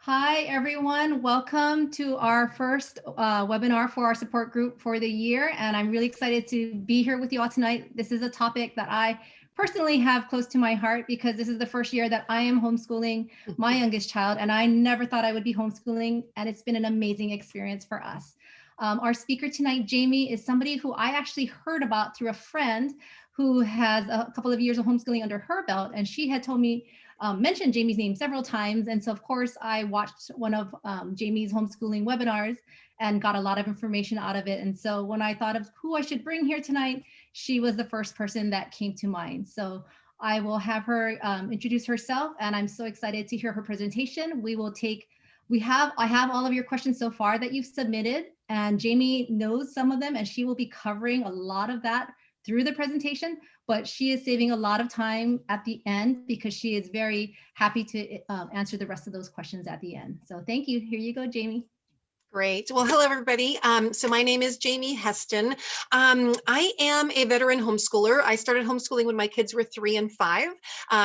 Hi, everyone. Welcome to our first webinar for our support group for the year. And I'm really excited to be here with you all tonight. This is a topic that I personally have close to my heart because this is the first year that I am homeschooling my youngest child. And I never thought I would be homeschooling. And it's been an amazing experience for us. Our speaker tonight, Jamie, is somebody who I actually heard about through a friend who has a couple of years of homeschooling under her belt. And she had told me mentioned Jamie's name several times. And so, of course, I watched one of Jamie's homeschooling webinars and got a lot of information out of it. And so when I thought of who I should bring here tonight, she was the first person that came to mind. So I will have her introduce herself, and I'm so excited to hear her presentation. I have all of your questions so far that you've submitted, and Jamie knows some of them, and she will be covering a lot of that through the presentation, but she is saving a lot of time at the end because she is very happy to answer the rest of those questions at the end. So thank you. Here you go, Jamie. Great. Well, hello, everybody. So my name is Jamie Heston. I am a veteran homeschooler. I started homeschooling when my kids were 3 and 5.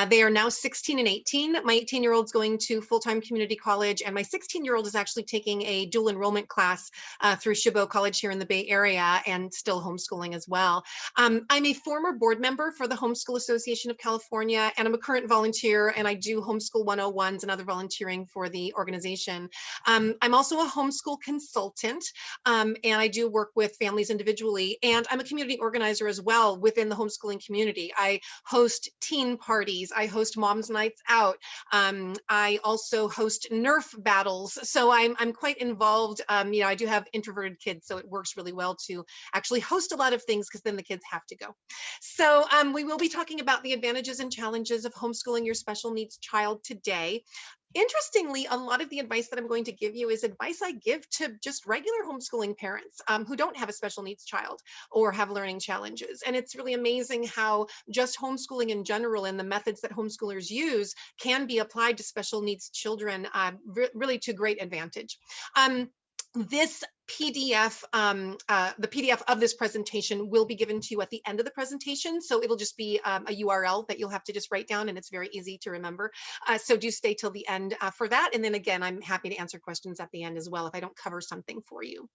They are now 16 and 18. My 18-year-old's going to full-time community college, and my 16-year-old is actually taking a dual enrollment class through Chabot College here in the Bay Area and still homeschooling as well. I'm a former board member for the Homeschool Association of California, and I'm a current volunteer, and I do Homeschool 101s and other volunteering for the organization. I'm also a homeschool consultant, and I do work with families individually, and I'm a community organizer as well within the homeschooling community. I host teen parties, I host moms nights out, I also host Nerf battles, so I'm quite involved. I do have introverted kids, so it works really well to actually host a lot of things because then the kids have to go. So we will be talking about the advantages and challenges of homeschooling your special needs child today. Interestingly, a lot of the advice that I'm going to give you is advice I give to just regular homeschooling parents who don't have a special needs child or have learning challenges. And it's really amazing how just homeschooling in general and the methods that homeschoolers use can be applied to special needs children really to great advantage. This PDF, the PDF of this presentation will be given to you at the end of the presentation. So it'll just be a URL that you'll have to just write down, and it's very easy to remember. So do stay till the end for that. And then again, I'm happy to answer questions at the end as well if I don't cover something for you.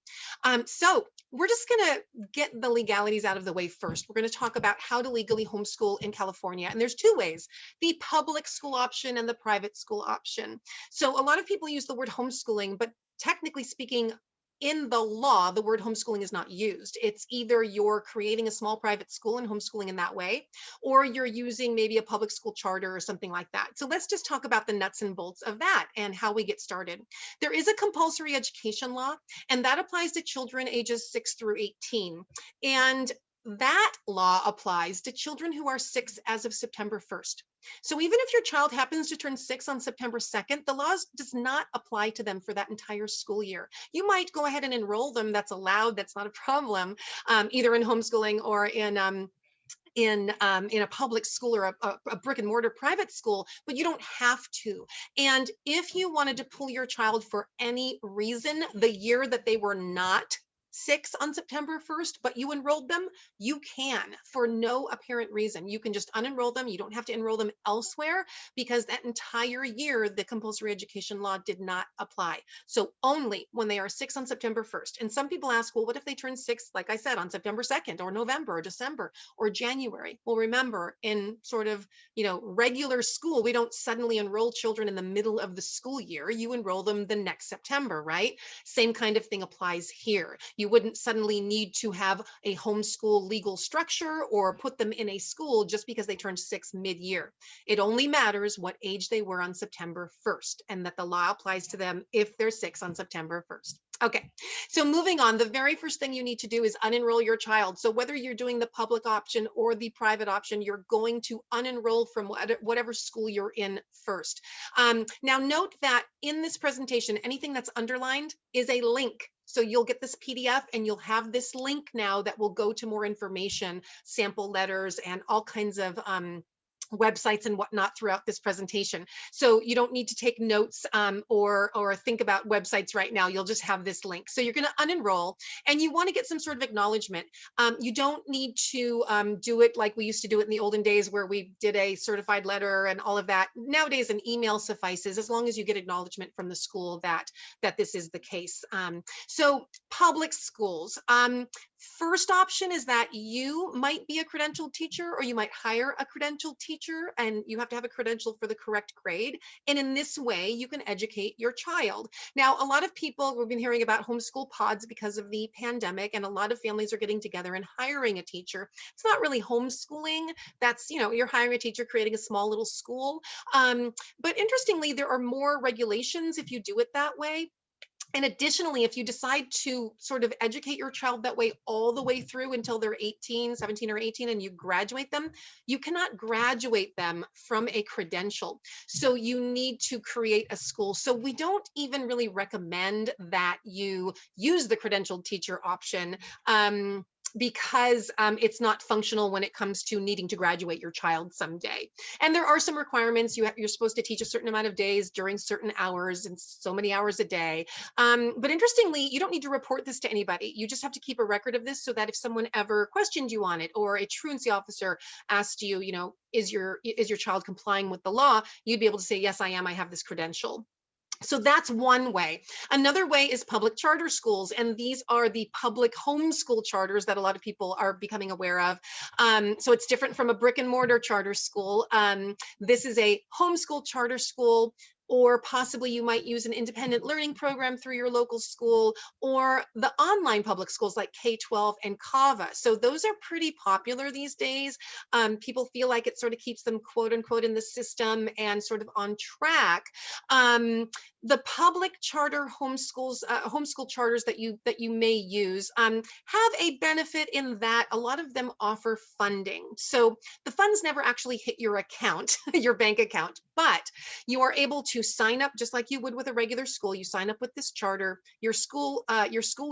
So we're just gonna get the legalities out of the way first. We're gonna talk about how to legally homeschool in California. And there's two ways, the public school option and the private school option. So a lot of people use the word homeschooling, but technically speaking, in the law, the word homeschooling is not used. It's either you're creating a small private school and homeschooling in that way, or you're using maybe a public school charter or something like that. So let's just talk about the nuts and bolts of that and how we get started. There is a compulsory education law, and that applies to children ages 6 through 18. And that law applies to children who are 6 as of September 1st. So even if your child happens to turn 6 on September 2nd, the law does not apply to them for that entire school year. You might go ahead and enroll them. That's allowed. That's not a problem, either in homeschooling or in a public school or a brick and mortar private school, but you don't have to. And if you wanted to pull your child for any reason, the year that they were not 6 on September 1st, but you enrolled them, you can for no apparent reason. You can just unenroll them. You don't have to enroll them elsewhere because that entire year, the compulsory education law did not apply. So only when they are 6 on September 1st. And some people ask, well, what if they turn 6, like I said, on September 2nd or November or December or January? Well, remember, in sort of, regular school, we don't suddenly enroll children in the middle of the school year. You enroll them the next September, right? Same kind of thing applies here. You wouldn't suddenly need to have a homeschool legal structure or put them in a school just because they turned 6 mid-year. It only matters what age they were on September 1st, and that the law applies to them if they're 6 on September 1st. Okay, so moving on, the very first thing you need to do is unenroll your child. So whether you're doing the public option or the private option, you're going to unenroll from whatever school you're in first. Now note that in this presentation, anything that's underlined is a link. So you'll get this PDF and you'll have this link now that will go to more information, sample letters, and all kinds of websites and whatnot throughout this presentation. So you don't need to take notes or think about websites right now. You'll just have this link. So you're going to unenroll and you want to get some sort of acknowledgement. You don't need to do it like we used to do it in the olden days where we did a certified letter and all of that. Nowadays, an email suffices as long as you get acknowledgement from the school that this is the case. So public schools. First option is that you might be a credentialed teacher or you might hire a credentialed teacher, and you have to have a credential for the correct grade. And in this way, you can educate your child. Now, a lot of people, we've been hearing about homeschool pods because of the pandemic, and a lot of families are getting together and hiring a teacher. It's not really homeschooling. That's, you're hiring a teacher, creating a small little school. But interestingly, there are more regulations if you do it that way. And additionally, if you decide to sort of educate your child that way all the way through until they're 18, 17 or 18, and you graduate them, you cannot graduate them from a credential. So you need to create a school. So we don't even really recommend that you use the credentialed teacher option. Because it's not functional when it comes to needing to graduate your child someday. And there are some requirements. You're supposed to teach a certain amount of days during certain hours and so many hours a day. But interestingly, you don't need to report this to anybody. You just have to keep a record of this so that if someone ever questioned you on it, or a truancy officer asked you, is your child complying with the law, you'd be able to say, yes, I am. I have this credential. So that's one way. Another way is public charter schools, and these are the public homeschool charters that a lot of people are becoming aware of. So it's different from a brick and mortar charter school. This is a homeschool charter school, or possibly you might use an independent learning program through your local school, or the online public schools like K-12 and CAVA. So those are pretty popular these days. People feel like it sort of keeps them quote unquote in the system and sort of on track. The public charter homeschool charters that you may use have a benefit in that a lot of them offer funding. So the funds never actually hit your account, your bank account, but you are able to sign up just like you would with a regular school. You sign up with this charter. Your school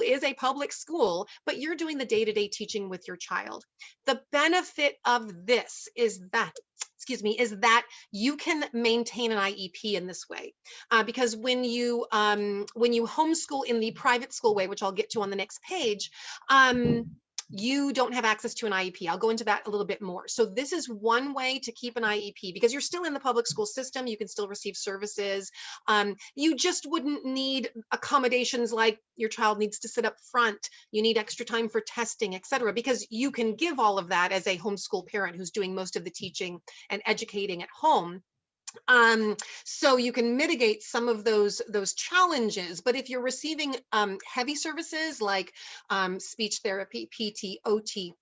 is a public school, but you're doing the day-to-day teaching with your child. The benefit of this is that you can maintain an IEP in this way, because when you homeschool in the private school way, which I'll get to on the next page, you don't have access to an IEP. I'll go into that a little bit more. So this is one way to keep an IEP, because you're still in the public school system. You can still receive services. You just wouldn't need accommodations like your child needs to sit up front. You need extra time for testing, etc., because you can give all of that as a homeschool parent who's doing most of the teaching and educating at home. So you can mitigate some of those challenges. But if you're receiving heavy services like speech therapy, PT, OT,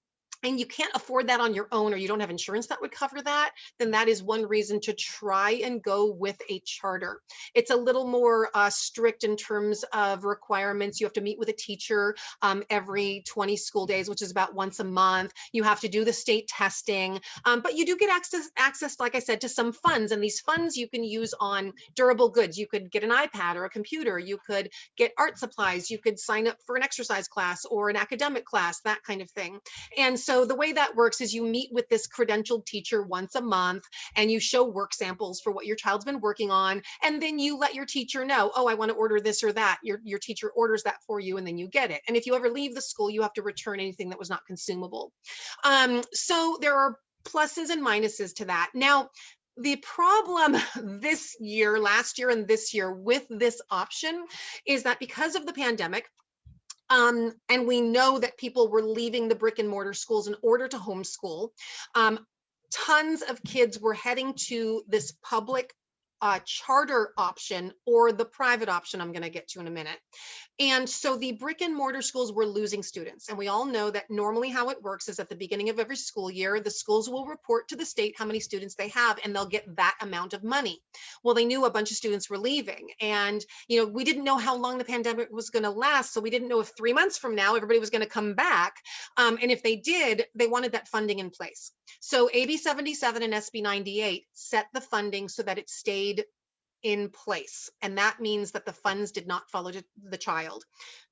and you can't afford that on your own, or you don't have insurance that would cover that, then that is one reason to try and go with a charter. It's a little more strict in terms of requirements. You have to meet with a teacher every 20 school days, which is about once a month. You have to do the state testing, but you do get access, like I said, to some funds, and these funds you can use on durable goods. You could get an iPad or a computer. You could get art supplies. You could sign up for an exercise class or an academic class, that kind of thing. And so the way that works is you meet with this credentialed teacher once a month, and you show work samples for what your child's been working on, and then you let your teacher know, oh, I want to order this or that. Your teacher orders that for you, and then you get it. And if you ever leave the school, you have to return anything that was not consumable. So there are pluses and minuses to that. Now, the problem this year, last year, and this year with this option is that because of the pandemic, and we know that people were leaving the brick and mortar schools in order to homeschool, tons of kids were heading to this public charter option or the private option I'm going to get to in a minute. And so the brick and mortar schools were losing students. And we all know that normally how it works is at the beginning of every school year, the schools will report to the state how many students they have, and they'll get that amount of money. Well, they knew a bunch of students were leaving, and we didn't know how long the pandemic was going to last. So we didn't know if 3 months from now everybody was going to come back. And if they did, they wanted that funding in place. So AB 77 and SB 98 set the funding so that it stayed in place. And that means that the funds did not follow the child.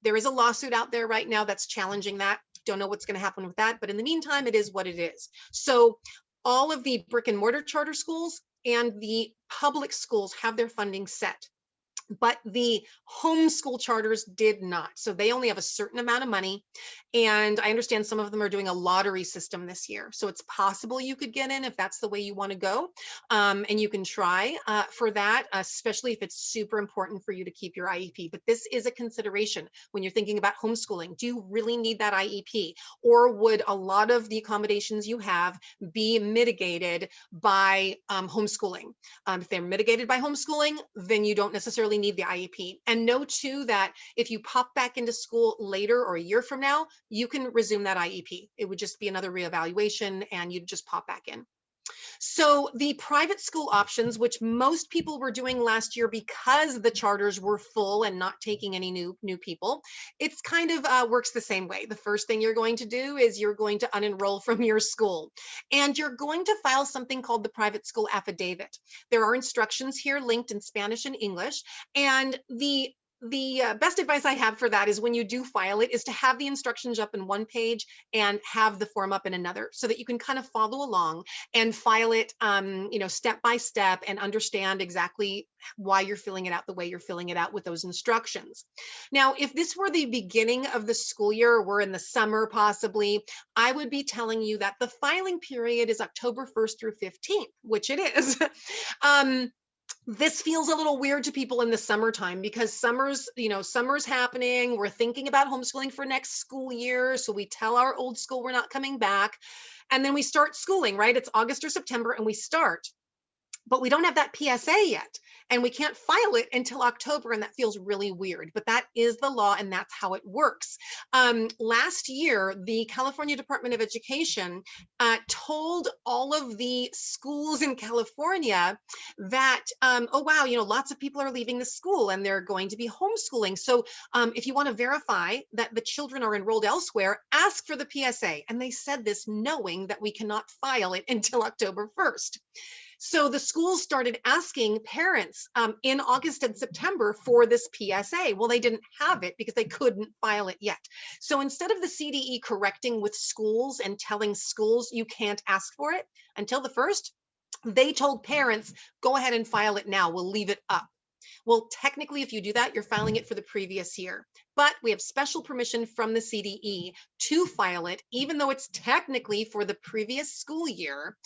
There is a lawsuit out there right now that's challenging that. Don't know what's going to happen with that, but in the meantime, it is what it is. So all of the brick and mortar charter schools and the public schools have their funding set, but the homeschool charters did not. So they only have a certain amount of money. And I understand some of them are doing a lottery system this year. So it's possible you could get in if that's the way you want to go. And you can try for that, especially if it's super important for you to keep your IEP. But this is a consideration when you're thinking about homeschooling. Do you really need that IEP? Or would a lot of the accommodations you have be mitigated by homeschooling? If they're mitigated by homeschooling, then you don't necessarily need the IEP. And know too that if you pop back into school later or a year from now, you can resume that IEP. It would just be another reevaluation and you'd just pop back in. So the private school options, which most people were doing last year because the charters were full and not taking any new people, it's kind of works the same way. The first thing you're going to do is you're going to unenroll from your school, and you're going to file something called the private school affidavit. There are instructions here linked in Spanish and English, and the best advice I have for that is when you do file it is to have the instructions up in one page and have the form up in another, so that you can kind of follow along and file it, step by step, and understand exactly why you're filling it out the way you're filling it out with those instructions. Now, if this were the beginning of the school year, or we're in the summer possibly, I would be telling you that the filing period is October 1st through 15th, which it is. This feels a little weird to people in the summertime because summer's happening. We're thinking about homeschooling for next school year. So we tell our old school we're not coming back. And then we start schooling, right? It's August or September and we start. But we don't have that PSA yet, and we can't file it until October, and that feels really weird, but that is the law and that's how it works. Last year, the California Department of Education told all of the schools in California that, oh wow, lots of people are leaving the school and they're going to be homeschooling. So if you want to verify that the children are enrolled elsewhere, ask for the PSA. And they said this knowing that we cannot file it until October 1st. So the schools started asking parents in August and September for this PSA. Well, they didn't have it because they couldn't file it yet. So instead of the CDE correcting with schools and telling schools you can't ask for it until the 1st, they told parents, go ahead and file it now. We'll leave it up. Well, technically, if you do that, you're filing it for the previous year. But we have special permission from the CDE to file it, even though it's technically for the previous school year.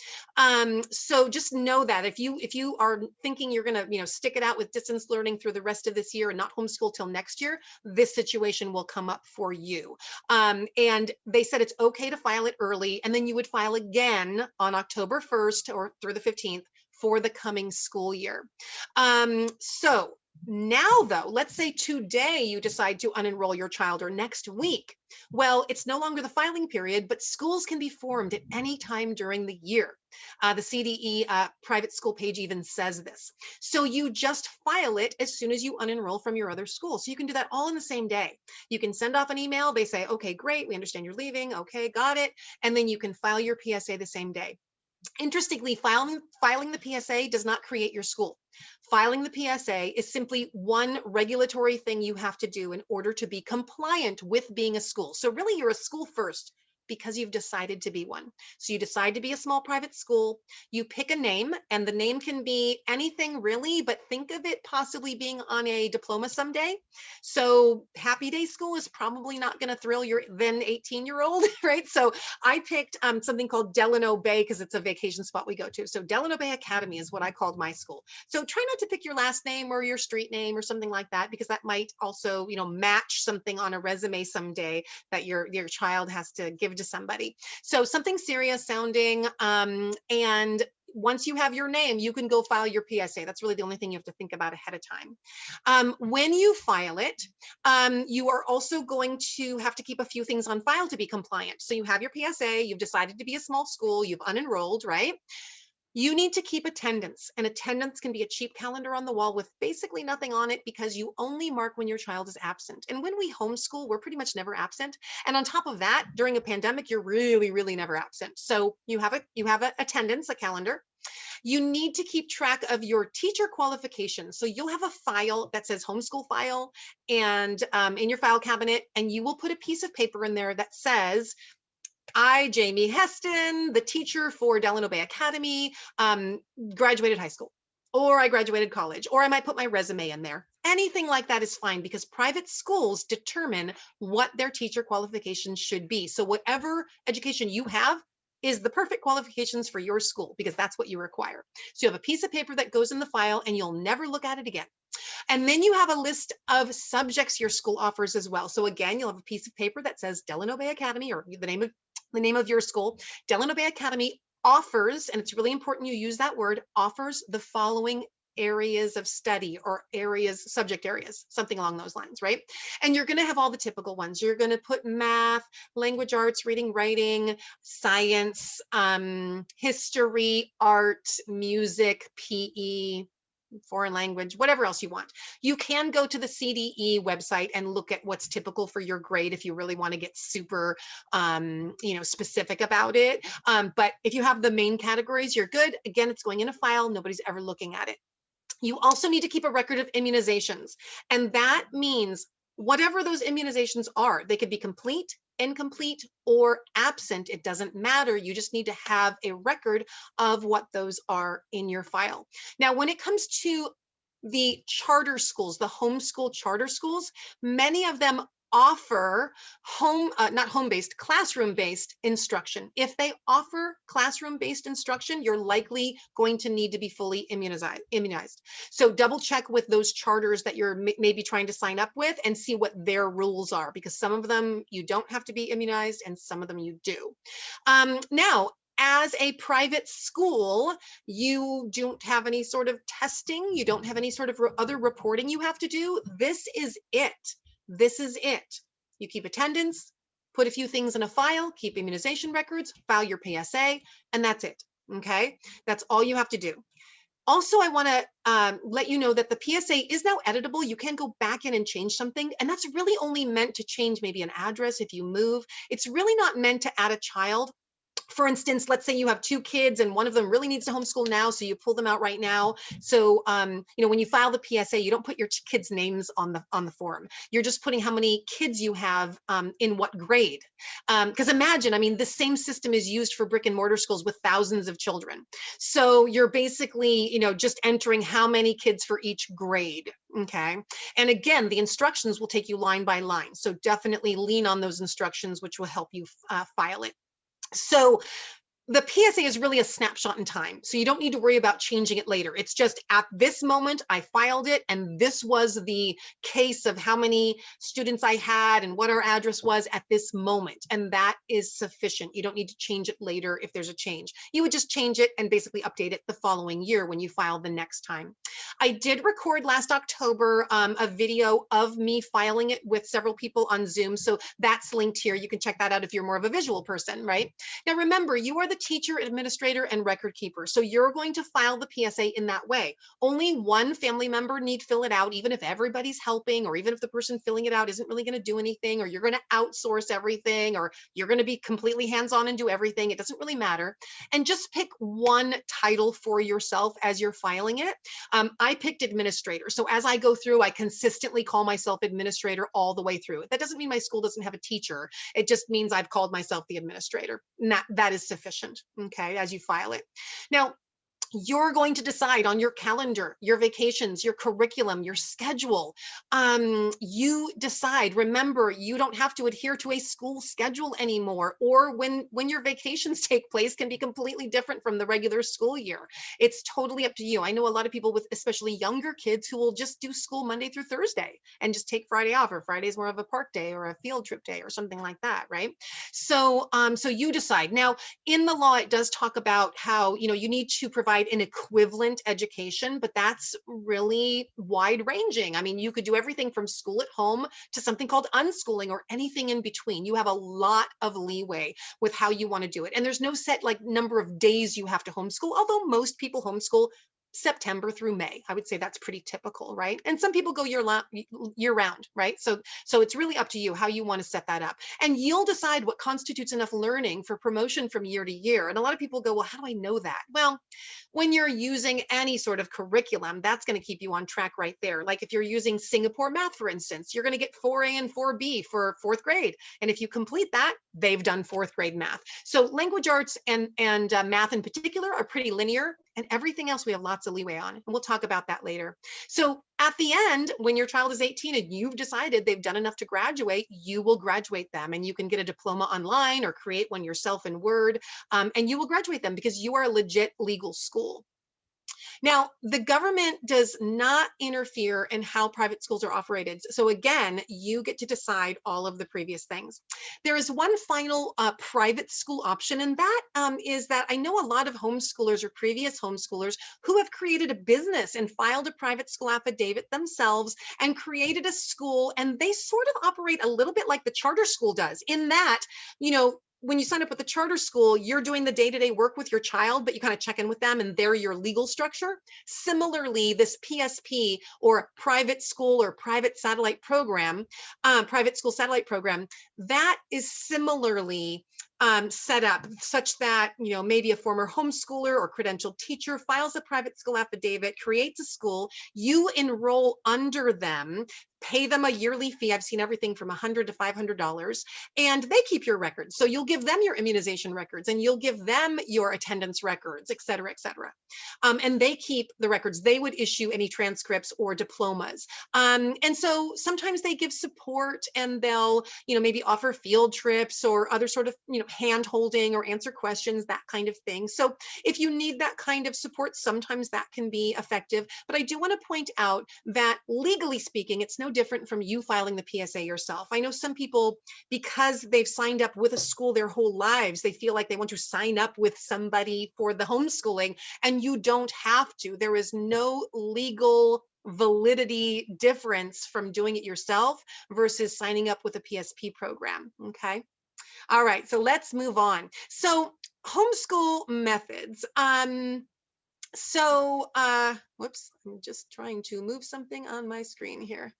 So just know that if you are thinking you're going to stick it out with distance learning through the rest of this year and not homeschool till next year, this situation will come up for you. And they said it's okay to file it early, and then you would file again on October 1st or through the 15th for the coming school year. So now though, let's say today you decide to unenroll your child, or next week. Well, it's no longer the filing period, but schools can be formed at any time during the year. The CDE private school page even says this. So you just file it as soon as you unenroll from your other school. So you can do that all in the same day. You can send off an email. They say, okay, great. We understand you're leaving. Okay, got it. And then you can file your PSA the same day. Interestingly, filing the PSA does not create your school. Filing the PSA is simply one regulatory thing you have to do in order to be compliant with being a school. So really, you're a school first because you've decided to be one. So you decide to be a small private school, you pick a name, and the name can be anything really, but think of it possibly being on a diploma someday. So Happy Day School is probably not going to thrill your then 18-year-old, right? So I picked something called Delano Bay because it's a vacation spot we go to. So Delano Bay Academy is what I called my school. So try not to pick your last name or your street name or something like that, because that might also, match something on a resume someday that your child has to give to somebody. So something serious sounding, and once you have your name, you can go file your PSA. That's really the only thing you have to think about ahead of time. When you file it, you are also going to have to keep a few things on file to be compliant. So you have your PSA, you've decided to be a small school, you've unenrolled, right? You need to keep attendance, and attendance can be a cheap calendar on the wall with basically nothing on it, because you only mark when your child is absent. And when we homeschool, we're pretty much never absent. And on top of that, during a pandemic, you're really, really never absent. So you have a attendance, a calendar. You need to keep track of your teacher qualifications. So you'll have a file that says homeschool file, and in your file cabinet, and you will put a piece of paper in there that says, I, Jamie Heston, the teacher for Delano Bay Academy, graduated high school, or I graduated college, or I might put my resume in there. Anything like that is fine because private schools determine what their teacher qualifications should be. So whatever education you have is the perfect qualifications for your school because that's what you require. So you have a piece of paper that goes in the file and you'll never look at it again. And then you have a list of subjects your school offers as well. So again, you'll have a piece of paper that says Delano Bay Academy or the name of your school. Delano Bay Academy offers, and it's really important you use that word, offers the following areas of study or areas, subject areas, something along those lines, right? And you're going to have all the typical ones. You're going to put math, language arts, reading, writing, science, history, art, music, PE, foreign language, whatever else you want. You can go to the CDE website and look at what's typical for your grade if you really want to get super, specific about it. But if you have the main categories, you're good. Again, it's going in a file. Nobody's ever looking at it. You also need to keep a record of immunizations. And that means whatever those immunizations are, they could be complete, incomplete, or absent. It doesn't matter. You just need to have a record of what those are in your file. Now, when it comes to the charter schools, the homeschool charter schools, many of them offer not home-based, classroom-based instruction. If they offer classroom-based instruction, you're likely going to need to be fully immunized. So double check with those charters that you're maybe trying to sign up with and see what their rules are, because some of them you don't have to be immunized and some of them you do. Now, as a private school, you don't have any sort of testing, you don't have any sort of other reporting you have to do. This is it. This is it. You keep attendance, put a few things in a file, keep immunization records, file your PSA, and that's it. Okay, that's all you have to do. Also, I want to let you know that the PSA is now editable. You can go back in and change something, and that's really only meant to change maybe an address if you move. It's really not meant to add a child. For instance, let's say you have two kids and one of them really needs to homeschool now, so you pull them out right now. So, when you file the PSA, you don't put your kids' names on the form. You're just putting how many kids you have in what grade. Because imagine, the same system is used for brick and mortar schools with thousands of children. So you're basically, just entering how many kids for each grade. Okay. And again, the instructions will take you line by line. So definitely lean on those instructions, which will help you file it. So the PSA is really a snapshot in time. So you don't need to worry about changing it later. It's just at this moment, I filed it, and this was the case of how many students I had and what our address was at this moment. And that is sufficient. You don't need to change it later if there's a change. You would just change it and basically update it the following year when you file the next time. I did record last October a video of me filing it with several people on Zoom. So that's linked here. You can check that out if you're more of a visual person, right? Now, remember, you are the teacher, administrator, and record keeper. So you're going to file the PSA in that way. Only one family member need fill it out, even if everybody's helping, or even if the person filling it out isn't really going to do anything, or you're going to outsource everything, or you're going to be completely hands-on and do everything. It doesn't really matter. And just pick one title for yourself as you're filing it. I picked administrator. So as I go through, I consistently call myself administrator all the way through. That doesn't mean my school doesn't have a teacher. It just means I've called myself the administrator. And that is sufficient, okay, as you file it. Now, you're going to decide on your calendar, your vacations, your curriculum, your schedule. You decide. Remember, you don't have to adhere to a school schedule anymore, or when your vacations take place can be completely different from the regular school year. It's totally up to you. I know a lot of people with especially younger kids who will just do school Monday through Thursday and just take Friday off, or Friday's more of a park day or a field trip day or something like that, right? So, so you decide. Now, in the law, it does talk about how, you need to provide an equivalent education, but that's really wide ranging. You could do everything from school at home to something called unschooling or anything in between. You have a lot of leeway with how you want to do it. And there's no set number of days you have to homeschool, although most people homeschool September through May. I would say that's pretty typical, right? And some people go year round, right? So it's really up to you how you want to set that up. And you'll decide what constitutes enough learning for promotion from year to year. And a lot of people go, well, how do I know that? Well, when you're using any sort of curriculum, that's going to keep you on track right there. Like if you're using Singapore math, for instance, you're going to get 4A and 4B for fourth grade. And if you complete that, they've done fourth grade math. So language arts and math in particular are pretty linear, and everything else we have lots of leeway on. And we'll talk about that later. So at the end, when your child is 18 and you've decided they've done enough to graduate, you will graduate them, and you can get a diploma online or create one yourself in Word, and you will graduate them because you are a legit legal school. Now, the government does not interfere in how private schools are operated. So again, you get to decide all of the previous things. There is one final private school option, and that is that I know a lot of homeschoolers or previous homeschoolers who have created a business and filed a private school affidavit themselves and created a school, and they sort of operate a little bit like the charter school does, in that, you know, when you sign up with the charter school, you're doing the day-to-day work with your child, but you kind of check in with them and they're your legal structure. Similarly, this PSP, or private school or private satellite program, private school satellite program, that is similarly set up such that, you know, maybe a former homeschooler or credentialed teacher files a private school affidavit, creates a school, you enroll under them, pay them a yearly fee. I've seen everything from $100 to $500, and they keep your records. So you'll give them your immunization records, and you'll give them your attendance records, et cetera, et cetera. And they keep the records. They would issue any transcripts or diplomas. And so sometimes they give support, and they'll, you know, maybe offer field trips or other sort of, you know, hand holding or answer questions, that kind of thing. So if you need that kind of support, sometimes that can be effective. But I do want to point out that legally speaking, it's no different from you filing the PSA yourself. I know some people, because they've signed up with a school their whole lives, they feel like they want to sign up with somebody for the homeschooling, and you don't have to. There is no legal validity difference from doing it yourself versus signing up with a PSP program. Okay. All right, so let's move on. So homeschool methods. Whoops, I'm just trying to move something on my screen here.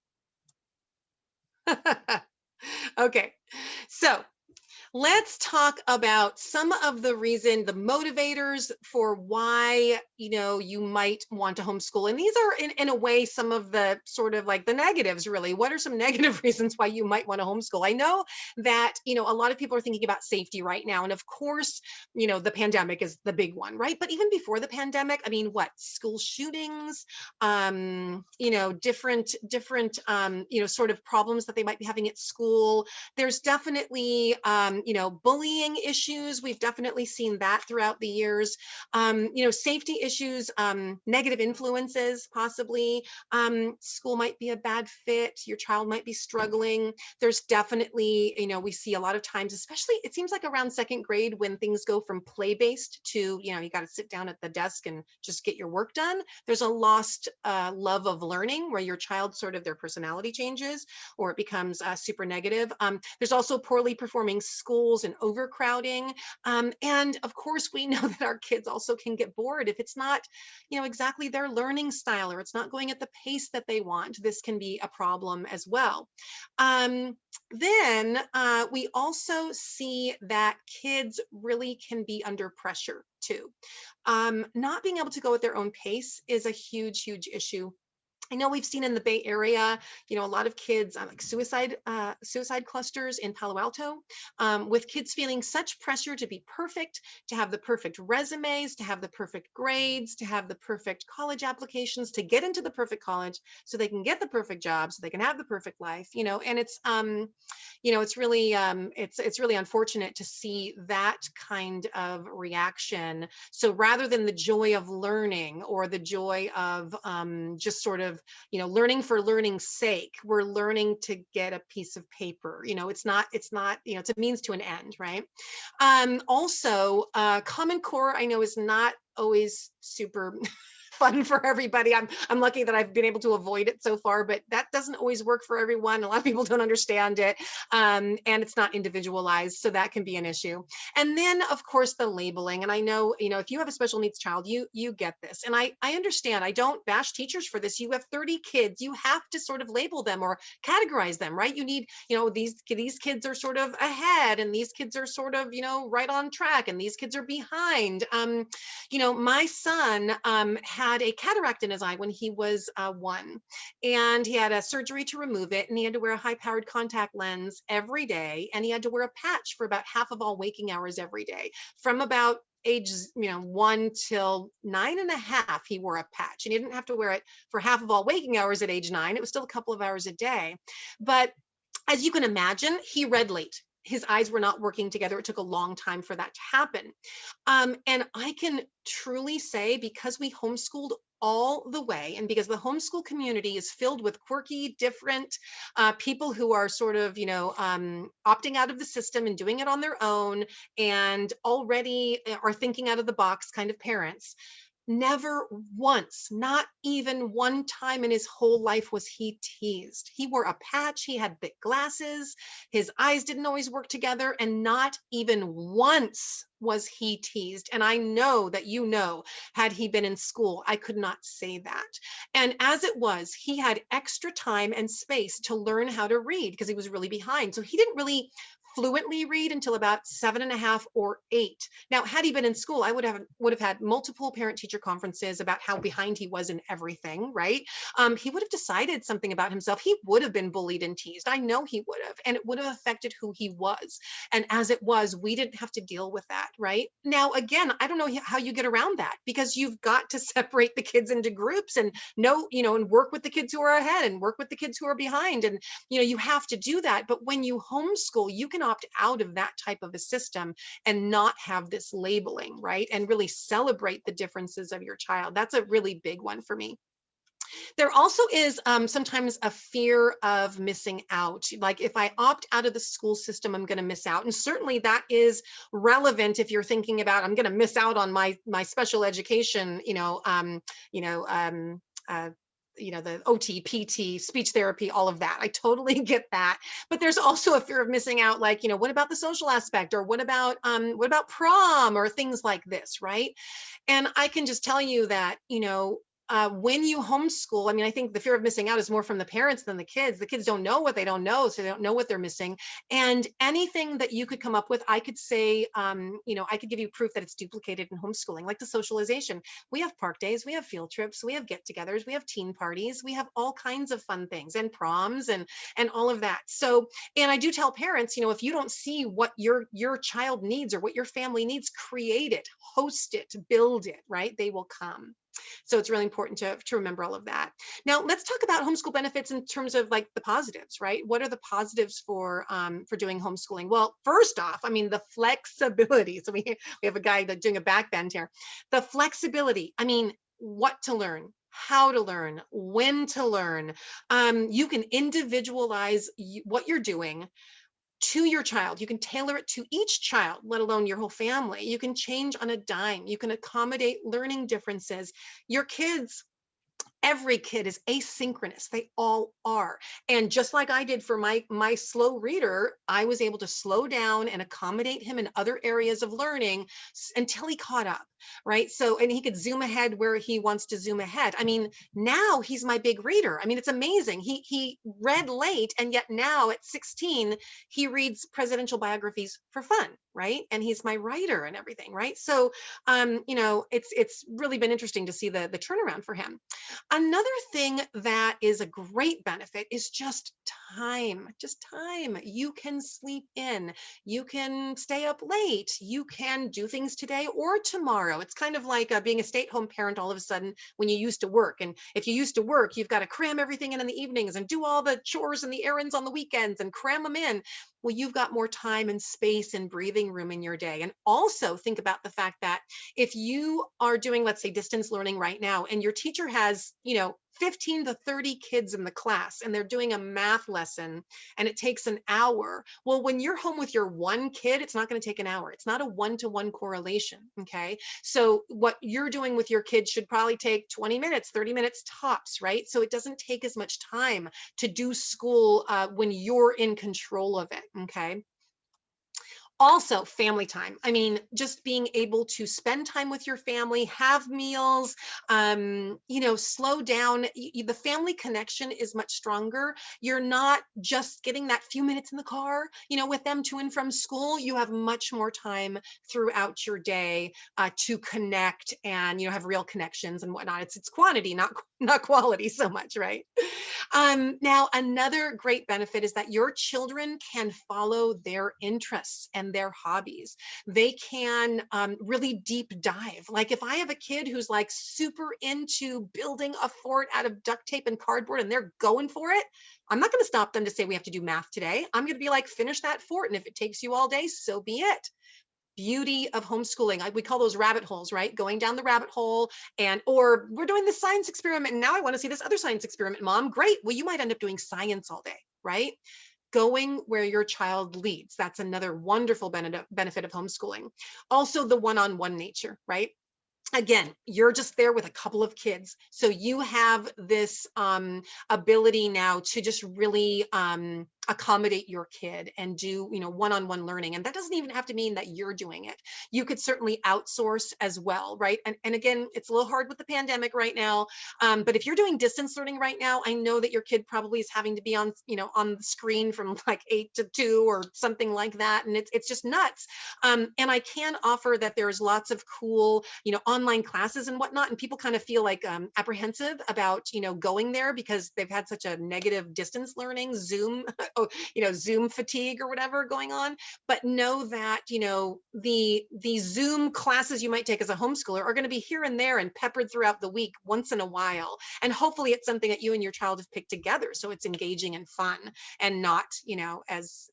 Okay, so let's talk about some of the the motivators for why, you know, you might want to homeschool. And these are in a way, some of the sort of like the negatives, really. What are some negative reasons why you might want to homeschool? I know that, you know, a lot of people are thinking about safety right now. And of course, you know, the pandemic is the big one, right? But even before the pandemic, I mean, what, school shootings, you know, different, you know, sort of problems that they might be having at school. There's definitely, you know, bullying issues. We've definitely seen that throughout the years. You know, safety issues, negative influences, possibly. School might be a bad fit. Your child might be struggling. There's definitely, you know, we see a lot of times, especially it seems like around second grade, when things go from play-based to, you know, you got to sit down at the desk and just get your work done. There's a lost love of learning, where your child sort of, their personality changes, or it becomes super negative. There's also poorly performing schools and overcrowding. And of course, we know that our kids also can get bored if it's not, you know, exactly their learning style, or it's not going at the pace that they want. This can be a problem as well. Then we also see that kids really can be under pressure too. Not being able to go at their own pace is a huge, huge issue. I know we've seen in the Bay Area, you know, a lot of kids, like suicide clusters in Palo Alto, with kids feeling such pressure to be perfect, to have the perfect resumes, to have the perfect grades, to have the perfect college applications, to get into the perfect college, so they can get the perfect job, so they can have the perfect life, you know. And it's, you know, it's really, it's really unfortunate to see that kind of reaction. So rather than the joy of learning, or the joy of just sort of, you know, learning for learning's sake, we're learning to get a piece of paper. You know, it's not, you know, it's a means to an end, right? Also, Common Core, I know, is not always super fun for everybody. I'm lucky that I've been able to avoid it so far, but that doesn't always work for everyone. A lot of people don't understand it, and it's not individualized, so that can be an issue. And then, of course, the labeling. And I know, if you have a special needs child, you get this, and I understand. I don't bash teachers for this. You have 30 kids. You have to sort of label them or categorize them, right? You need, these kids are sort of ahead, and these kids are sort of, right on track, and these kids are behind. My son had a cataract in his eye when he was 1, and he had a surgery to remove it, and he had to wear a high-powered contact lens every day, and he had to wear a patch for about half of all waking hours every day. From about age 1 till 9.5, he wore a patch, and he didn't have to wear it for half of all waking hours at age 9. It was still a couple of hours a day. But as you can imagine, he read late. His eyes were not working together. It took a long time for that to happen. And I can truly say, because we homeschooled all the way, and because the homeschool community is filled with quirky, different people who are sort of, opting out of the system and doing it on their own, and already are thinking out of the box kind of parents. Never once, not even one time in his whole life was he teased. He wore a patch, he had thick glasses, his eyes didn't always work together, and not even once was he teased. And I know that, had he been in school, I could not say that. And as it was, he had extra time and space to learn how to read because he was really behind. So he didn't really fluently read until about 7.5 or 8. Now, had he been in school, I would have had multiple parent teacher conferences about how behind he was in everything, right? He would have decided something about himself. He would have been bullied and teased. I know he would have, and it would have affected who he was. And as it was, we didn't have to deal with that, right? Now, again, I don't know how you get around that, because you've got to separate the kids into groups and and work with the kids who are ahead and work with the kids who are behind. And, you have to do that. But when you homeschool, you can opt out of that type of a system and not have this labeling, right? And really celebrate the differences of your child. That's a really big one for me. There also is sometimes a fear of missing out. Like, if I opt out of the school system, I'm going to miss out. And certainly that is relevant if you're thinking about, I'm going to miss out on my special education, the OT, PT, speech therapy, all of that. I totally get that. But there's also a fear of missing out, like, what about the social aspect, or what about prom, or things like this, right? And I can just tell you that, when you homeschool, I think the fear of missing out is more from the parents than the kids. The kids don't know what they don't know, so they don't know what they're missing. And anything that you could come up with, I could say, I could give you proof that it's duplicated in homeschooling, like the socialization. We have park days, we have field trips, we have get-togethers, we have teen parties, we have all kinds of fun things, and proms and all of that. So, and I do tell parents, if you don't see what your child needs or what your family needs, create it, host it, build it, right? They will come. So it's really important to remember all of that. Now, let's talk about homeschool benefits in terms of like the positives, right? What are the positives for doing homeschooling? Well, first off, the flexibility. So we have a guy that's doing a backbend here. The flexibility. What to learn, how to learn, when to learn. You can individualize what you're doing to your child. You can tailor it to each child, let alone your whole family. You can change on a dime. You can accommodate learning differences. Your kids, every kid is asynchronous. They all are. And just like I did for my slow reader, I was able to slow down and accommodate him in other areas of learning until he caught up, right? So, and he could zoom ahead where he wants to zoom ahead. Now he's my big reader. It's amazing. He read late, and yet now at 16, he reads presidential biographies for fun, right? And he's my writer and everything, right? So, it's really been interesting to see the turnaround for him. Another thing that is a great benefit is just time. You can sleep in, you can stay up late, you can do things today or tomorrow. It's kind of like being a stay-at-home parent all of a sudden when you used to work. And if you used to work, you've got to cram everything in the evenings and do all the chores and the errands on the weekends and cram them in. Well, you've got more time and space and breathing room in your day. And also think about the fact that if you are doing, let's say, distance learning right now, and your teacher has, 15 to 30 kids in the class and they're doing a math lesson and it takes an hour. Well, when you're home with your one kid, it's not going to take an hour. It's not a one-to-one correlation. Okay. So what you're doing with your kids should probably take 20 minutes, 30 minutes tops, right? So it doesn't take as much time to do school when you're in control of it. Okay. Also, family time. I mean, just being able to spend time with your family, have meals, slow down. The family connection is much stronger. You're not just getting that few minutes in the car, with them to and from school. You have much more time throughout your day to connect and, have real connections and whatnot. It's quantity, not quality so much, right? Now, another great benefit is that your children can follow their interests and their hobbies. They can really deep dive. Like if I have a kid who's like super into building a fort out of duct tape and cardboard and they're going for it, I'm not going to stop them to say we have to do math today. I'm going to be like, finish that fort. And if it takes you all day, so be it. Beauty of homeschooling. We call those rabbit holes, right? Going down the rabbit hole or we're doing this science experiment and now I want to see this other science experiment, mom. Great. Well, you might end up doing science all day, right? Going where your child leads. That's another wonderful benefit of homeschooling. Also the one-on-one nature, right? Again, you're just there with a couple of kids. So you have this ability now to just really accommodate your kid and do, one-on-one learning. And that doesn't even have to mean that you're doing it. You could certainly outsource as well, right? And again, it's a little hard with the pandemic right now. But if you're doing distance learning right now, I know that your kid probably is having to be on, on the screen from like 8 to 2 or something like that. And it's just nuts. And I can offer that there's lots of cool, online classes and whatnot. And people kind of feel like apprehensive about, going there because they've had such a negative distance learning, Zoom, Zoom fatigue or whatever going on. But know that, the Zoom classes you might take as a homeschooler are going to be here and there and peppered throughout the week once in a while. And hopefully it's something that you and your child have picked together. So it's engaging and fun and not, as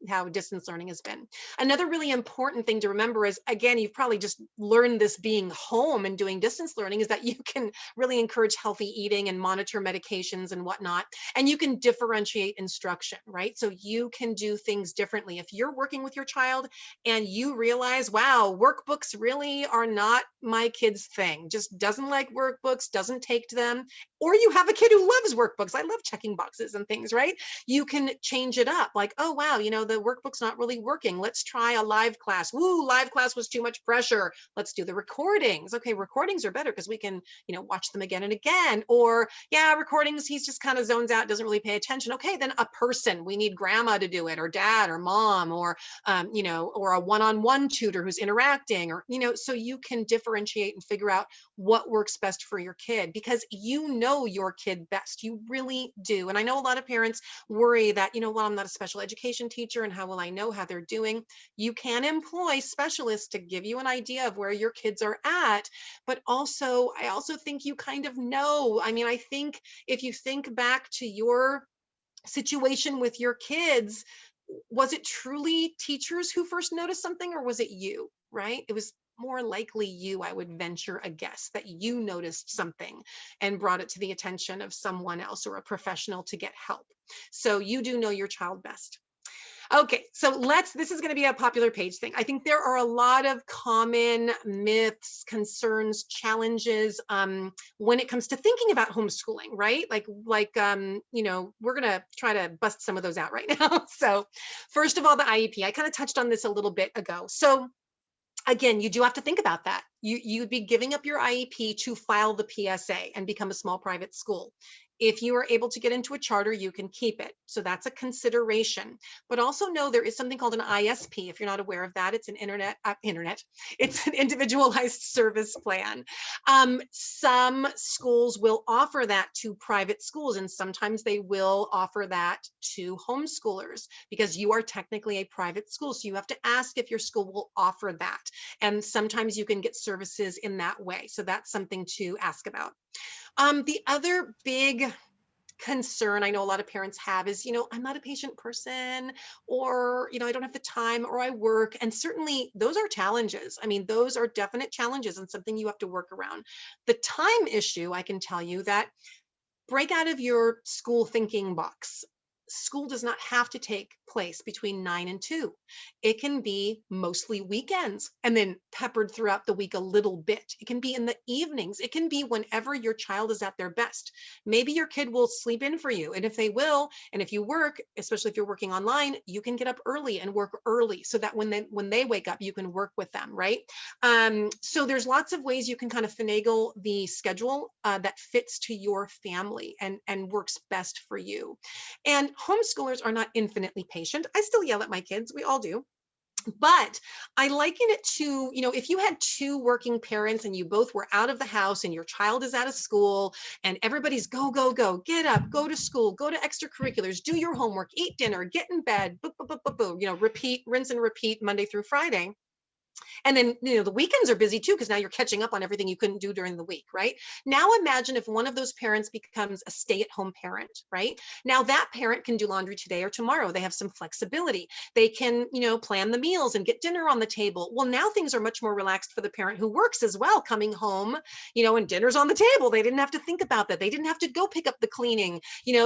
how distance learning has been. Another really important thing to remember is, again, you've probably just learned this being home and doing distance learning, is that you can really encourage healthy eating and monitor medications and whatnot. And you can differentiate instruction, right? So you can do things differently. If you're working with your child and you realize, wow, workbooks really are not my kid's thing, just doesn't like workbooks, doesn't take to them, or you have a kid who loves workbooks. I love checking boxes and things, right? You can change it up. Like, oh, wow, the workbook's not really working. Let's try a live class. Woo, live class was too much pressure. Let's do the recordings. Okay, recordings are better because we can, watch them again and again. Or, yeah, recordings, he's just kind of zones out, doesn't really pay attention. Okay, then a person, we need grandma to do it, or dad, or mom, or, or a one-on-one tutor who's interacting, or, so you can differentiate and figure out what works best for your kid, because you know your kid best. You really do. And I know a lot of parents worry that, well, I'm not a special education teacher and how will I know how they're doing? You can employ specialists to give you an idea of where your kids are at. But also, I also think you kind of know. I mean, I think if you think back to your situation with your kids, was it truly teachers who first noticed something, or was it you, right? It was more likely you, I would venture a guess, that you noticed something and brought it to the attention of someone else or a professional to get help. So you do know your child best. Okay, so this is going to be a popular page thing. I think there are a lot of common myths, concerns, challenges when it comes to thinking about homeschooling, right? We're going to try to bust some of those out right now. So first of all, the IEP, I kind of touched on this a little bit ago. So again, you do have to think about that. You'd be giving up your IEP to file the PSA and become a small private school. If you are able to get into a charter, you can keep it. So that's a consideration. But also know there is something called an ISP. If you're not aware of that, it's an it's an individualized service plan. Some schools will offer that to private schools, and sometimes they will offer that to homeschoolers because you are technically a private school. So you have to ask if your school will offer that. And sometimes you can get services in that way. So that's something to ask about. The other big concern I know a lot of parents have is, I'm not a patient person, or, I don't have the time, or I work. And certainly those are challenges. I mean, those are definite challenges and something you have to work around. The time issue, I can tell you that break out of your school thinking box. School does not have to take place between 9 and 2. It can be mostly weekends and then peppered throughout the week a little bit. It can be in the evenings. It can be whenever your child is at their best. Maybe your kid will sleep in for you. And if they will, and if you work, especially if you're working online, you can get up early and work early so that when they wake up, you can work with them, right? So there's lots of ways you can kind of finagle the schedule that fits to your family and works best for you. And homeschoolers are not infinitely patient. I still yell at my kids. We all do. But I liken it to, if you had two working parents and you both were out of the house and your child is out of school and everybody's go, go, go, get up, go to school, go to extracurriculars, do your homework, eat dinner, get in bed, boop, boop, boop, boop, boop, repeat, rinse and repeat Monday through Friday. And then, the weekends are busy too, because now you're catching up on everything you couldn't do during the week, right? Now imagine if one of those parents becomes a stay-at-home parent, right? Now that parent can do laundry today or tomorrow. They have some flexibility. They can, plan the meals and get dinner on the table. Well, now things are much more relaxed for the parent who works as well, coming home, and dinner's on the table. They didn't have to think about that. They didn't have to go pick up the cleaning,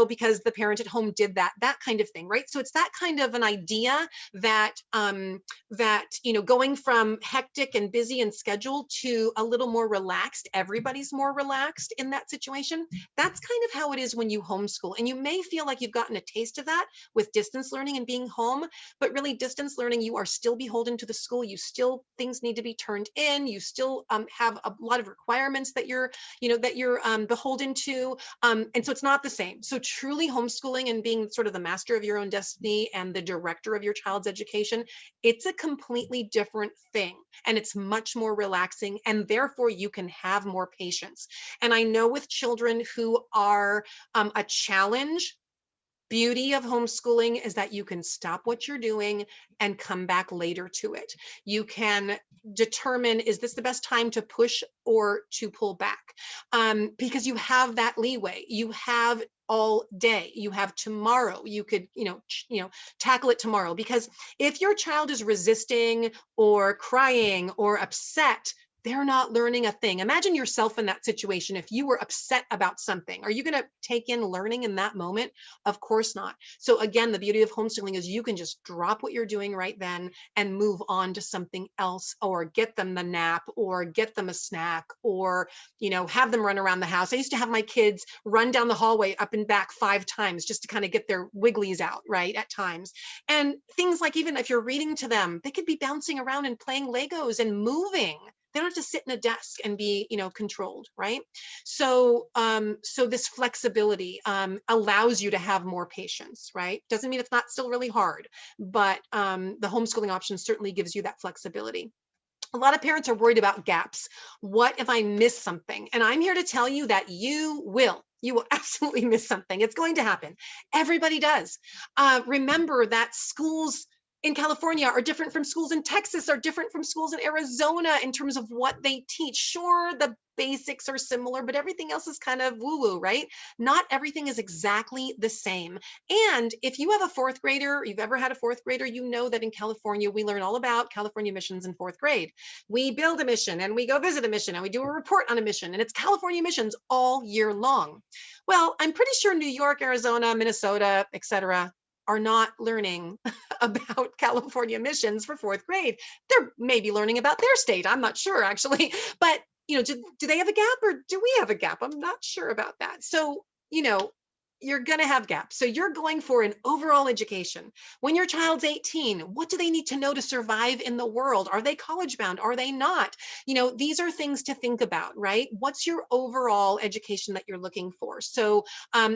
because the parent at home did that kind of thing, right? So it's that kind of an idea that, going from hectic and busy and scheduled to a little more relaxed, everybody's more relaxed in that situation. That's kind of how it is when you homeschool. And you may feel like you've gotten a taste of that with distance learning and being home, but really distance learning, you are still beholden to the school. Things need to be turned in. You still have a lot of requirements that you're beholden to. And so it's not the same. So truly homeschooling and being sort of the master of your own destiny and the director of your child's education, it's a completely different thing, and it's much more relaxing, and therefore you can have more patience. And I know with children who are a challenge, beauty of homeschooling is that you can stop what you're doing and come back later to it. You can determine, is this the best time to push or to pull back? Because you have that leeway. You have all day. You have tomorrow. You could, tackle it tomorrow. Because if your child is resisting or crying or upset, they're not learning a thing. Imagine yourself in that situation. If you were upset about something, are you going to take in learning in that moment? Of course not. So again, the beauty of homeschooling is you can just drop what you're doing right then and move on to something else, or get them the nap, or get them a snack, or, have them run around the house. I used to have my kids run down the hallway up and back 5 times just to kind of get their wigglies out, right, at times. And things like, even if you're reading to them, they could be bouncing around and playing Legos and moving. They don't have to sit in a desk and be, controlled, right? So, so this flexibility allows you to have more patience, right? Doesn't mean it's not still really hard, but the homeschooling option certainly gives you that flexibility. A lot of parents are worried about gaps. What if I miss something? And I'm here to tell you that you will. You will absolutely miss something. It's going to happen. Everybody does. Remember that schools in California are different from schools in Texas, are different from schools in Arizona in terms of what they teach. Sure, the basics are similar, but everything else is kind of woo-woo, right? Not everything is exactly the same. And if you have a 4th grader, you've ever had a 4th grader, you know that in California, we learn all about California missions in 4th grade. We build a mission and we go visit a mission and we do a report on a mission, and it's California missions all year long. Well, I'm pretty sure New York, Arizona, Minnesota, etc., are not learning about California missions for 4th grade. They're maybe learning about their state. I'm not sure, actually. But, do they have a gap, or do we have a gap? I'm not sure about that. So, you're going to have gaps. So you're going for an overall education. When your child's 18, what do they need to know to survive in the world? Are they college bound? Are they not? These are things to think about, right? What's your overall education that you're looking for? So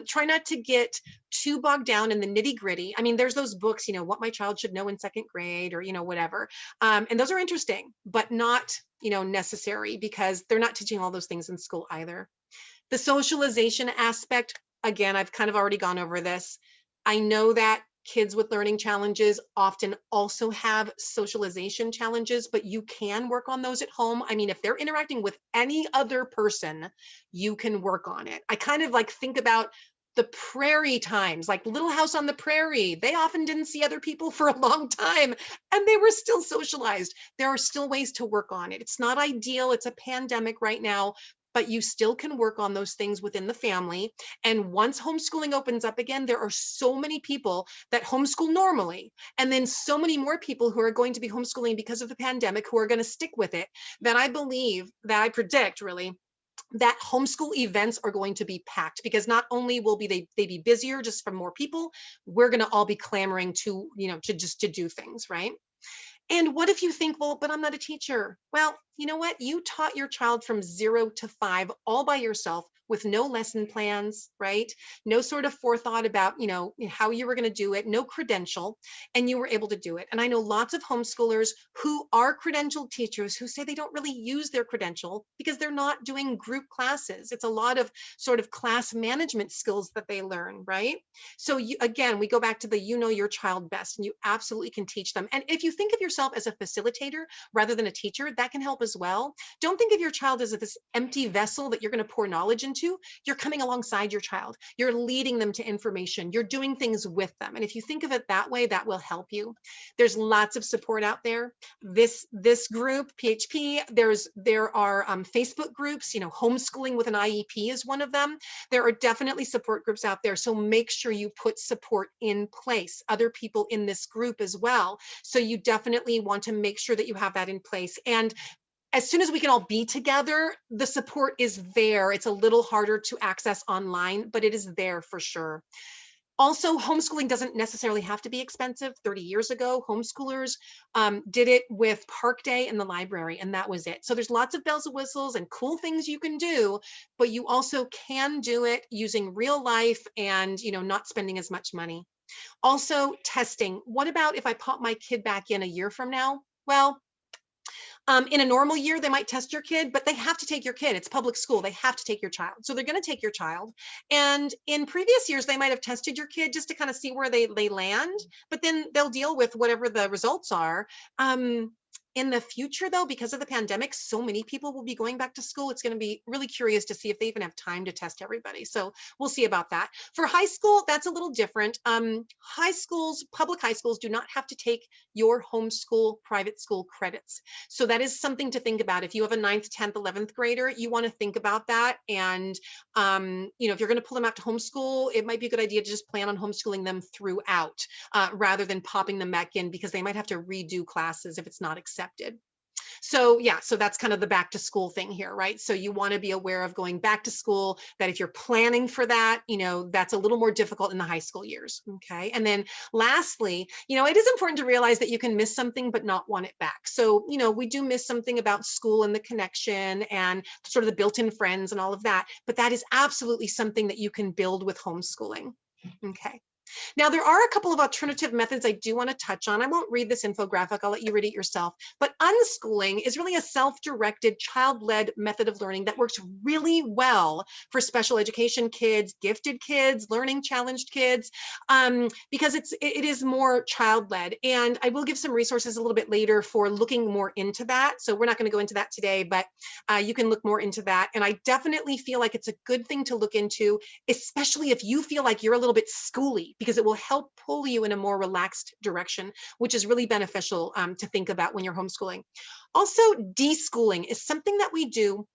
try not to get too bogged down in the nitty gritty. I mean, there's those books, what my child should know in 2nd grade, or, whatever. And those are interesting, but not, necessary, because they're not teaching all those things in school either. The socialization aspect, again, I've kind of already gone over this. I know that kids with learning challenges often also have socialization challenges, but you can work on those at home. I mean, if they're interacting with any other person, you can work on it. I kind of think about the prairie times, like Little House on the Prairie. They often didn't see other people for a long time, and they were still socialized. There are still ways to work on it. It's not ideal. It's a pandemic right now, but you still can work on those things within the family. And once homeschooling opens up again, there are so many people that homeschool normally, and then so many more people who are going to be homeschooling because of the pandemic who are going to stick with it, that I believe, that I predict really, that homeschool events are going to be packed, because not only will they be busier just from more people, we're going to all be clamoring to, to do things, right? And what if you think, well, but I'm not a teacher? Well, you know what? You taught your child from 0 to 5 all by yourself with no lesson plans, right? No sort of forethought about, how you were going to do it, no credential, and you were able to do it. And I know lots of homeschoolers who are credentialed teachers who say they don't really use their credential because they're not doing group classes. It's a lot of sort of class management skills that they learn, right? So again, we go back to the you know your child best, and you absolutely can teach them. And if you think of yourself as a facilitator rather than a teacher, that can help as well. Don't think of your child as this empty vessel that you're going to pour knowledge into. You're coming alongside your child. You're leading them to information. You're doing things with them. And if you think of it that way, that will help you. There's lots of support out there. This group, PHP, there are Facebook groups, homeschooling with an IEP is one of them. There are definitely support groups out there. So make sure you put support in place, other people in this group as well. So you definitely want to make sure that you have that in place. And as soon as we can all be together, the support is there. It's a little harder to access online, but it is there for sure. Also, homeschooling doesn't necessarily have to be expensive. 30 years ago, homeschoolers did it with Park Day in the library, and that was it. So there's lots of bells and whistles and cool things you can do, but you also can do it using real life and, not spending as much money. Also, testing. What about if I pop my kid back in a year from now? Well, in a normal year, they might test your kid, but they have to take your kid. It's public school. They have to take your child. So they're going to take your child. And in previous years, they might have tested your kid just to kind of see where they land, but then they'll deal with whatever the results are. In the future, though, because of the pandemic, so many people will be going back to school. It's going to be really curious to see if they even have time to test everybody. So we'll see about that. For high school, that's a little different. Public high schools do not have to take your homeschool private school credits. So that is something to think about. If you have a 9th, 10th, 11th grader, you want to think about that. And, if you're going to pull them out to homeschool, it might be a good idea to just plan on homeschooling them throughout rather than popping them back in, because they might have to redo classes if it's not accepted. So yeah, so that's kind of the back to school thing here, right? So you want to be aware of going back to school, that if you're planning for that, that's a little more difficult in the high school years. Okay. And then lastly, it is important to realize that you can miss something, but not want it back. So, we do miss something about school and the connection and sort of the built-in friends and all of that, but that is absolutely something that you can build with homeschooling. Okay. Now, there are a couple of alternative methods I do want to touch on. I won't read this infographic. I'll let you read it yourself. But unschooling is really a self-directed, child-led method of learning that works really well for special education kids, gifted kids, learning challenged kids, because it is more child-led. And I will give some resources a little bit later for looking more into that. So we're not going to go into that today, but you can look more into that. And I definitely feel like it's a good thing to look into, especially if you feel like you're a little bit schooly, because it will help pull you in a more relaxed direction, which is really beneficial to think about when you're homeschooling. Also, deschooling is something that we do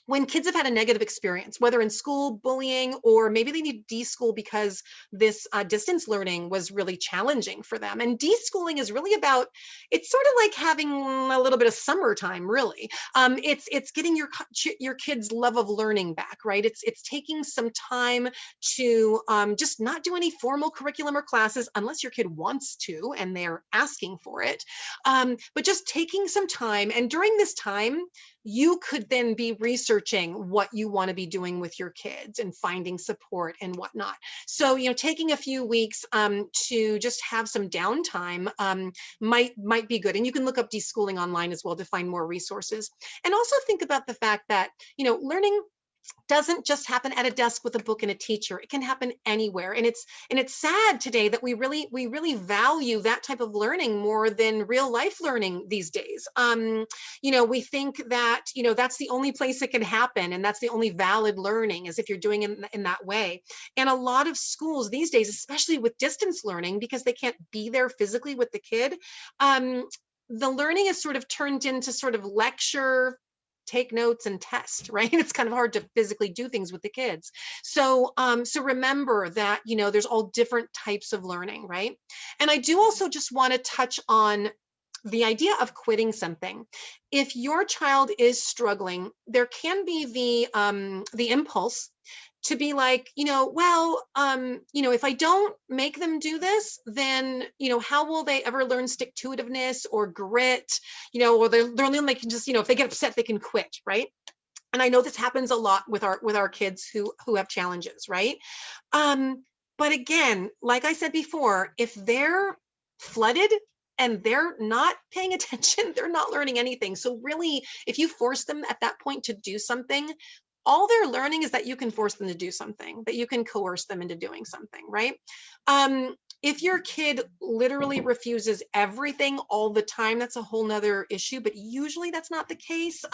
when kids have had a negative experience, whether in school, bullying, or maybe they need deschool because this distance learning was really challenging for them. And deschooling is really about, it's sort of like having a little bit of summertime, really. It's getting your kids' love of learning back, right? It's taking some time to just not do any formal curriculum or classes unless your kid wants to and they're asking for it. But just taking some time, and during this time, you could then be researching what you want to be doing with your kids and finding support and whatnot. So, taking a few weeks to just have some downtime might be good. And you can look up deschooling online as well to find more resources. And also think about the fact that, learning doesn't just happen at a desk with a book and a teacher. It can happen anywhere. And it's sad today that we really value that type of learning more than real life learning these days. We think that, that's the only place it can happen, and that's the only valid learning, is if you're doing it in that way. And a lot of schools these days, especially with distance learning, because they can't be there physically with the kid, the learning is sort of turned into sort of lecture take notes and test, right? It's kind of hard to physically do things with the kids. So, so remember that, you know, there's all different types of learning, right? And I do also just want to touch on the idea of quitting something. If your child is struggling, there can be the impulse to be like, you know, well, you know, if I don't make them do this, then, you know, how will they ever learn stick-to-itiveness or grit, you know, or they're learning they can just, you know, if they get upset, they can quit, right? And I know this happens a lot with our kids who have challenges, right? But again, like I said before, if they're flooded and they're not paying attention, they're not learning anything. So really, if you force them at that point to do something, all they're learning is that you can force them to do something, that you can coerce them into doing something, right? If your kid literally refuses everything all the time, that's a whole nother issue, but usually that's not the case.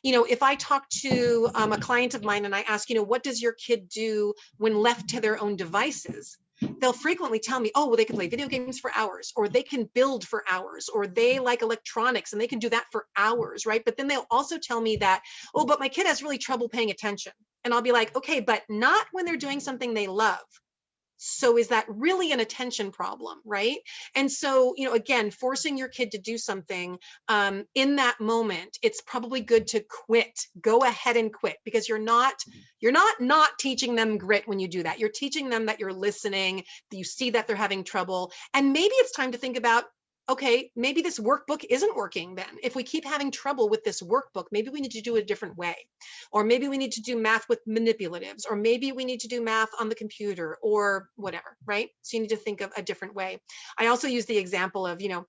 You know, if I talk to a client of mine and I ask, you know, what does your kid do when left to their own devices? They'll frequently tell me, oh, well, they can play video games for hours, or they can build for hours, or they like electronics and they can do that for hours, right? But then they'll also tell me that, oh, but my kid has really trouble paying attention. And I'll be like, okay, but not when they're doing something they love. So is that really an attention problem, right? And so, you know, again, forcing your kid to do something in that moment, it's probably good to quit. Go ahead and quit, because you're not teaching them grit when you do that. You're teaching them that you're listening, that you see that they're having trouble, and maybe it's time to think about, okay, maybe this workbook isn't working then. If we keep having trouble with this workbook, maybe we need to do it a different way. Or maybe we need to do math with manipulatives, or maybe we need to do math on the computer, or whatever, right? So you need to think of a different way. I also use the example of, you know,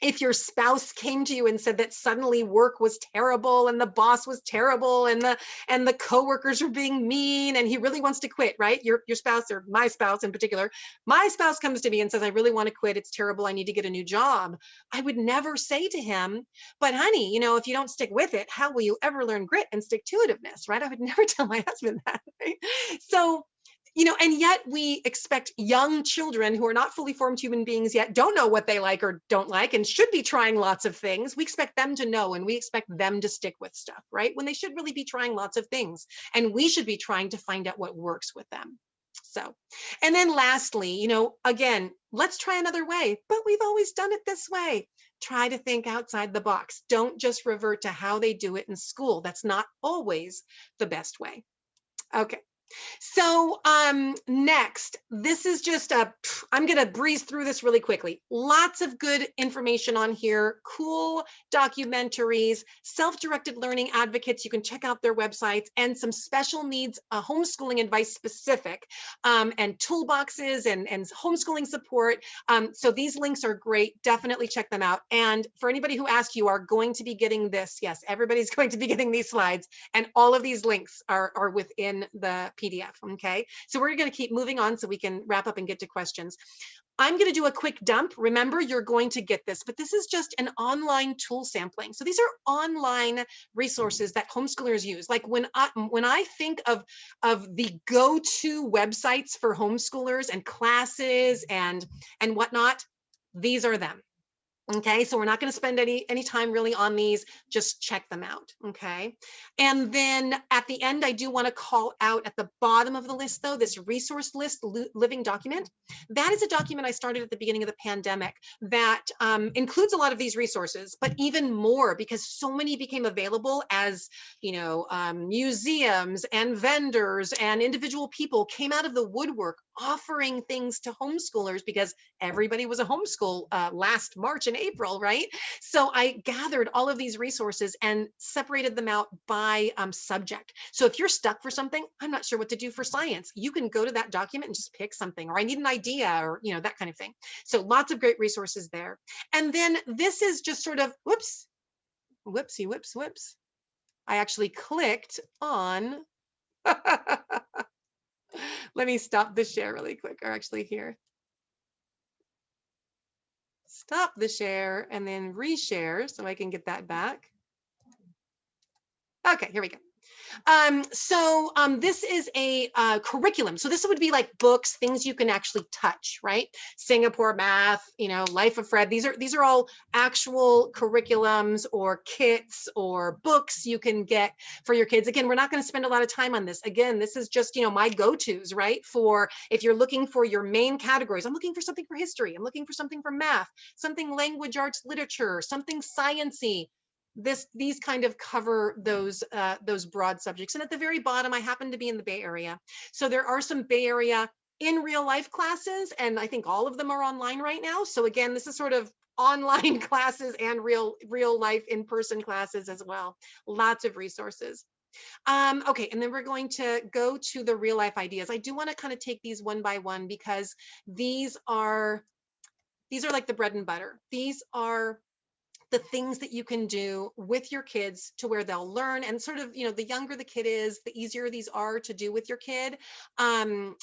if your spouse came to you and said that suddenly work was terrible and the boss was terrible and the coworkers were being mean and he really wants to quit, right? Your spouse, or my spouse in particular, my spouse comes to me and says, I really want to quit. It's terrible. I need to get a new job. I would never say to him, but honey, you know, if you don't stick with it, how will you ever learn grit and stick-to-itiveness, right? I would never tell my husband that, right? So, you know, and yet we expect young children who are not fully formed human beings yet, don't know what they like or don't like, and should be trying lots of things. We expect them to know, and we expect them to stick with stuff, right? When they should really be trying lots of things, and we should be trying to find out what works with them. So, and then lastly, you know, again, let's try another way, but we've always done it this way. Try to think outside the box. Don't just revert to how they do it in school. That's not always the best way. Okay. So next, this is just I'm going to breeze through this really quickly. Lots of good information on here, cool documentaries, self-directed learning advocates. You can check out their websites, and some special needs homeschooling advice specific, and toolboxes and homeschooling support. So these links are great. Definitely check them out. And for anybody who asked, you are going to be getting this. Yes, everybody's going to be getting these slides, and all of these links are within the PDF. Okay, so we're going to keep moving on so we can wrap up and get to questions. I'm going to do a quick dump. Remember, you're going to get this, but this is just an online tool sampling. So these are online resources that homeschoolers use. Like when I think of the go-to websites for homeschoolers and classes and whatnot, these are them. Okay, so we're not going to spend any time really on these, just check them out. Okay, and then at the end, I do want to call out at the bottom of the list, though, this resource list living document. That is a document I started at the beginning of the pandemic that includes a lot of these resources, but even more, because so many became available as, you know, museums and vendors and individual people came out of the woodwork offering things to homeschoolers, because everybody was a homeschool last March and April, right? So I gathered all of these resources and separated them out by subject. So if you're stuck for something, I'm not sure what to do for science, you can go to that document and just pick something, or I need an idea, or, you know, that kind of thing. So lots of great resources there. And then this is just sort of, whoopsie. I actually clicked on, let me stop the share really quick, or actually here. Stop the share and then reshare so I can get that back. Okay, here we go. This is a curriculum. So this would be like books, things you can actually touch, right? Singapore math, Life of Fred. These are all actual curriculums or kits or books you can get for your kids. Again, we're not going to spend a lot of time on this. Again, this is just, my go-tos, right? For if you're looking for your main categories, I'm looking for something for history. I'm looking for something for math, something language arts literature, something sciencey. These kind of cover those broad subjects. And at the very bottom, I happen to be in the Bay Area, so there are some Bay Area in real life classes, and I think all of them are online right now. So again, this is sort of online classes and real life in-person classes as well. Lots of resources. Okay, and then we're going to go to the real life ideas. I do want to kind of take these one by one because these are like the bread and butter. These are the things that you can do with your kids to where they'll learn, and sort of, the younger the kid is, the easier these are to do with your kid. Even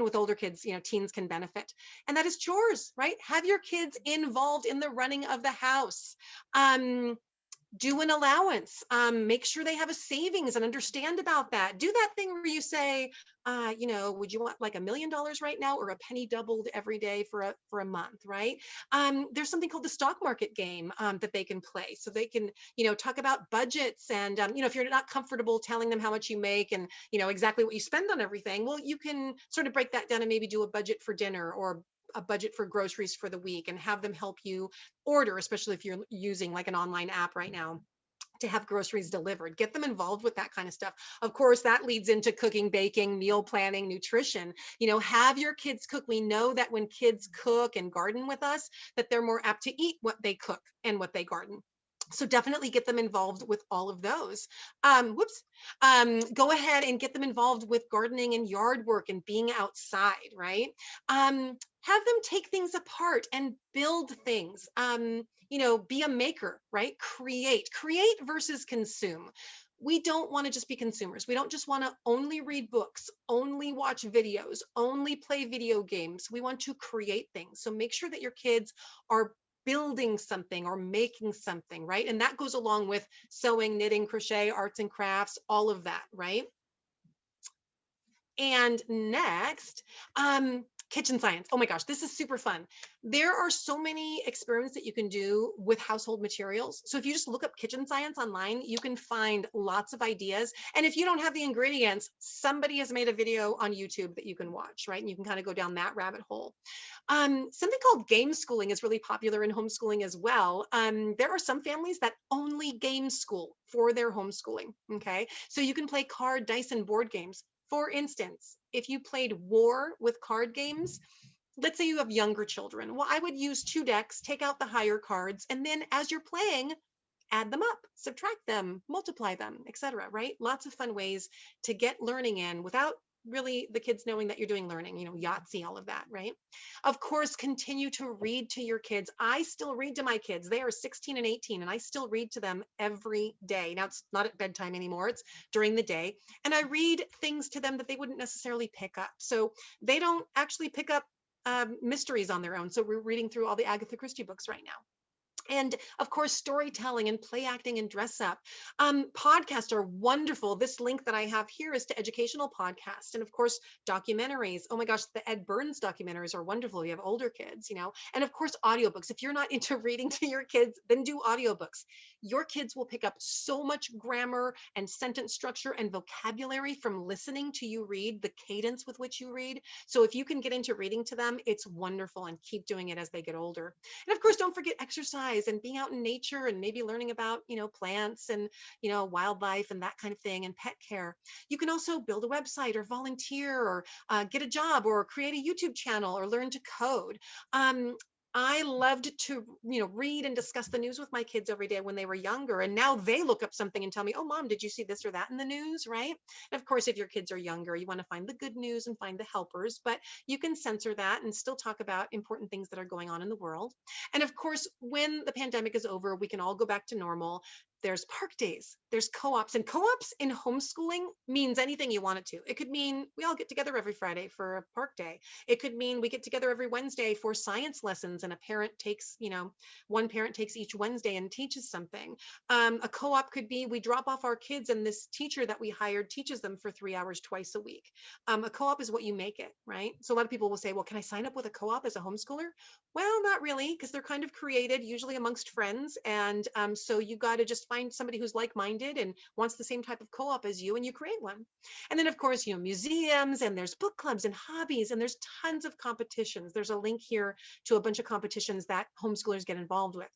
with older kids, teens can benefit. And that is chores, right? Have your kids involved in the running of the house. Do an allowance. Make sure they have a savings and understand about that. Do that thing where you say, would you want like $1 million right now, or a penny doubled every day for a month, right? There's something called the stock market game that they can play, so they can, talk about budgets. And if you're not comfortable telling them how much you make and exactly what you spend on everything, well, you can sort of break that down and maybe do a budget for dinner or a budget for groceries for the week, and have them help you order, especially if you're using like an online app right now to have groceries delivered. Get them involved with that kind of stuff. Of course, that leads into cooking, baking, meal planning, nutrition. Have your kids cook. We know that when kids cook and garden with us, that they're more apt to eat what they cook and what they garden. So definitely get them involved with all of those. Go ahead and get them involved with gardening and yard work and being outside, right? Have them take things apart and build things. Be a maker, right? Create versus consume. We don't want to just be consumers. We don't just want to only read books, only watch videos, only play video games. We want to create things. So make sure that your kids are building something or making something, right? And that goes along with sewing, knitting, crochet, arts and crafts, all of that, right? And next, kitchen science. Oh my gosh, this is super fun. There are so many experiments that you can do with household materials. So if you just look up kitchen science online, you can find lots of ideas. And if you don't have the ingredients, somebody has made a video on YouTube that you can watch, right? And you can kind of go down that rabbit hole. Something called game schooling is really popular in homeschooling as well. There are some families that only game school for their homeschooling. Okay, so you can play card, dice, and board games. For instance, if you played war with card games, let's say you have younger children. Well, I would use 2 decks, take out the higher cards, and then as you're playing, add them up, subtract them, multiply them, etc. Right? Lots of fun ways to get learning in without really the kids knowing that you're doing learning, Yahtzee, all of that, right? Of course, continue to read to your kids. I still read to my kids. They are 16 and 18, and I still read to them every day. Now, it's not at bedtime anymore, it's during the day. And I read things to them that they wouldn't necessarily pick up. So they don't actually pick up mysteries on their own. So we're reading through all the Agatha Christie books right now. And of course, storytelling and play acting and dress up. Podcasts are wonderful. This link that I have here is to educational podcasts. And of course, documentaries. Oh my gosh, the Ed Burns documentaries are wonderful. You have older kids, and of course, audiobooks. If you're not into reading to your kids, then do audiobooks. Your kids will pick up so much grammar and sentence structure and vocabulary from listening to you read, the cadence with which you read. So if you can get into reading to them, it's wonderful, and keep doing it as they get older. And of course, don't forget exercise and being out in nature, and maybe learning about, plants and, wildlife and that kind of thing, and pet care. You can also build a website or volunteer or get a job or create a YouTube channel or learn to code. I loved to, read and discuss the news with my kids every day when they were younger. And now they look up something and tell me, oh, Mom, did you see this or that in the news, right? And of course, if your kids are younger, you want to find the good news and find the helpers, but you can censor that and still talk about important things that are going on in the world. And of course, when the pandemic is over, we can all go back to normal. there's park days, there's co-ops, and co-ops in homeschooling means anything you want it to. It could mean we all get together every Friday for a park day. It could mean we get together every Wednesday for science lessons, and a parent takes, one parent takes each Wednesday and teaches something. A co-op could be we drop off our kids and this teacher that we hired teaches them for 3 hours twice a week. A co-op is what you make it, right? So a lot of people will say, well, can I sign up with a co-op as a homeschooler? Well, not really, because they're kind of created usually amongst friends. And so you got to just find somebody who's like-minded and wants the same type of co-op as you, and you create one. And then of course, museums, and there's book clubs and hobbies, and there's tons of competitions. There's a link here to a bunch of competitions that homeschoolers get involved with.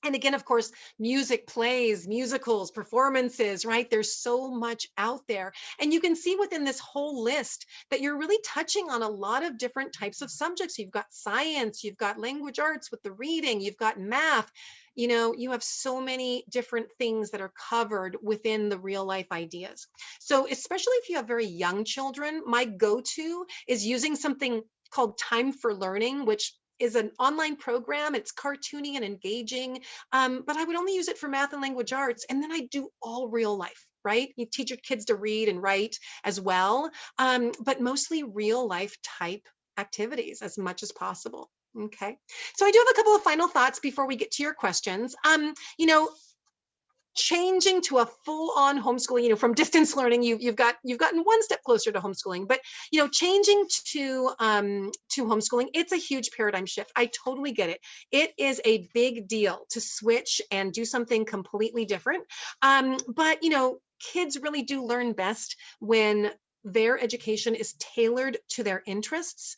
And again, of course, music, plays, musicals, performances, right? There's so much out there. And you can see within this whole list that you're really touching on a lot of different types of subjects. You've got science, you've got language arts with the reading, you've got math. You have so many different things that are covered within the real life ideas. So especially if you have very young children, my go-to is using something called Time for Learning, which is an online program. It's cartoony and engaging, but I would only use it for math and language arts. And then I do all real life, right? You teach your kids to read and write as well, but mostly real life type activities as much as possible. Okay. So I do have a couple of final thoughts before we get to your questions. Changing to a full-on homeschooling, from distance learning, you've gotten one step closer to homeschooling, but changing to homeschooling, it's a huge paradigm shift. I totally get it. It is a big deal to switch and do something completely different. But kids really do learn best when their education is tailored to their interests,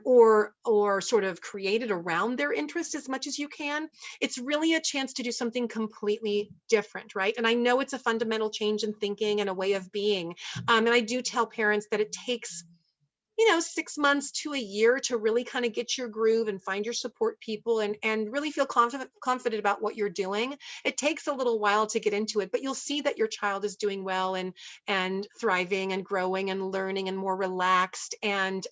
or sort of created around their interests as much as you can. It's really a chance to do something completely different, right? And I know it's a fundamental change in thinking and a way of being. And I do tell parents that it takes 6 months to a year to really kind of get your groove and find your support people and really feel confident about what you're doing. It takes a little while to get into it, but you'll see that your child is doing well and thriving and growing and learning and more relaxed. And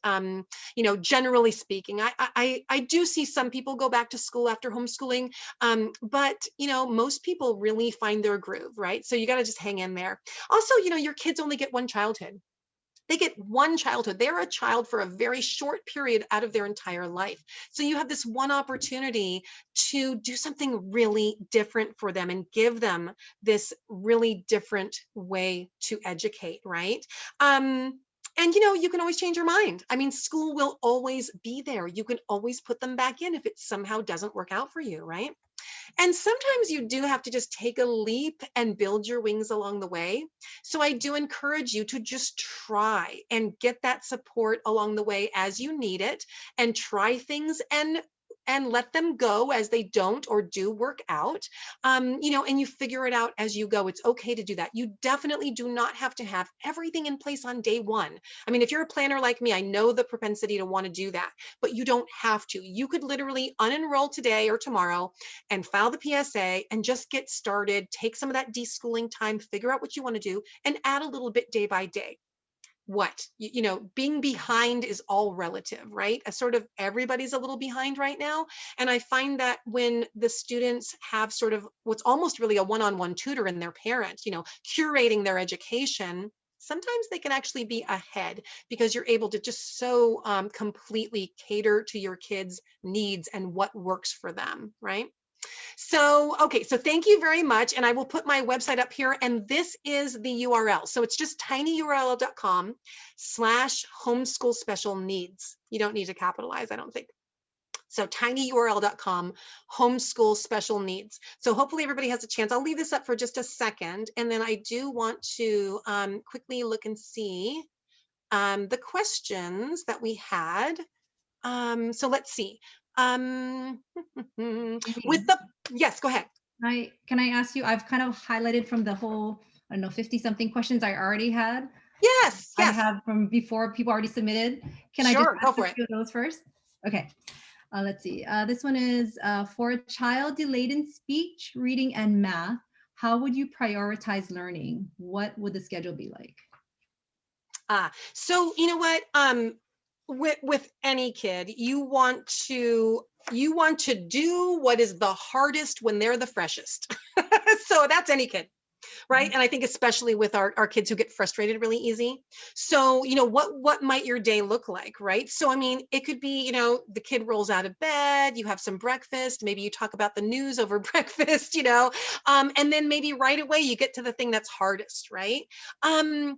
generally speaking, I do see some people go back to school after homeschooling, but most people really find their groove, right? So you got to just hang in there. Also, your kids only get one childhood. They get one childhood. They're a child for a very short period out of their entire life. So you have this one opportunity to do something really different for them and give them this really different way to educate, right? And you can always change your mind. I mean, school will always be there. You can always put them back in if it somehow doesn't work out for you, right? And sometimes you do have to just take a leap and build your wings along the way. So I do encourage you to just try and get that support along the way as you need it, and try things and let them go as they don't or do work out. And you figure it out as you go. It's okay to do that. You definitely do not have to have everything in place on day one. I mean, if you're a planner like me, I know the propensity to want to do that, but you don't have to. You could literally unenroll today or tomorrow and file the PSA and just get started, take some of that deschooling time, figure out what you want to do, and add a little bit day by day. Being behind is all relative, right? Sort of everybody's a little behind right now. And I find that when the students have sort of what's almost really a one-on-one tutor in their parent, curating their education, sometimes they can actually be ahead because you're able to just so completely cater to your kids' needs and what works for them, right? So, okay, so thank you very much. And I will put my website up here, and this is the URL. So it's just tinyurl.com/homeschool special needs. You don't need to capitalize, I don't think. So tinyurl.com homeschool special needs. So hopefully everybody has a chance. I'll leave this up for just a second. And then I do want to quickly look and see the questions that we had. So let's see. Yes, go ahead. Can I ask you, I've kind of highlighted from the whole, I don't know, 50 something questions I already had. Yes, I yes. have from before people already submitted. Can I Sure, just go ask for a it. few of those first? Okay. Let's see. This one is for a child delayed in speech, reading, and math, how would you prioritize learning? What would the schedule be like? So you know what? with any kid, you want to do what is the hardest when they're the freshest. So that's any kid. Right. And I think especially with our kids who get frustrated really easy. So, what might your day look like? Right. So, I mean, it could be, the kid rolls out of bed, you have some breakfast, maybe you talk about the news over breakfast, and then maybe right away you get to the thing that's hardest. Right. Um,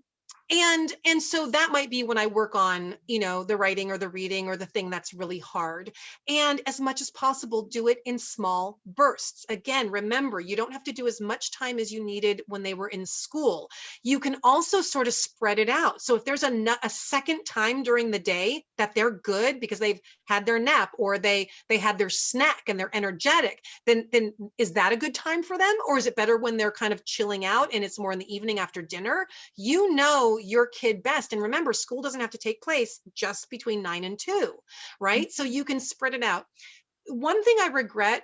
and so that might be when I work on, the writing or the reading or the thing that's really hard. And as much as possible, do it in small bursts. Again, remember, you don't have to do as much time as you needed when they were in school. You can also sort of spread it out. So if there's a second time during the day that they're good because they've had their nap or they had their snack and they're energetic, then is that a good time for them? Or is it better when they're kind of chilling out and it's more in the evening after dinner? Your kid best. And remember, school doesn't have to take place just between 9 and 2, right? So you can spread it out. One thing I regret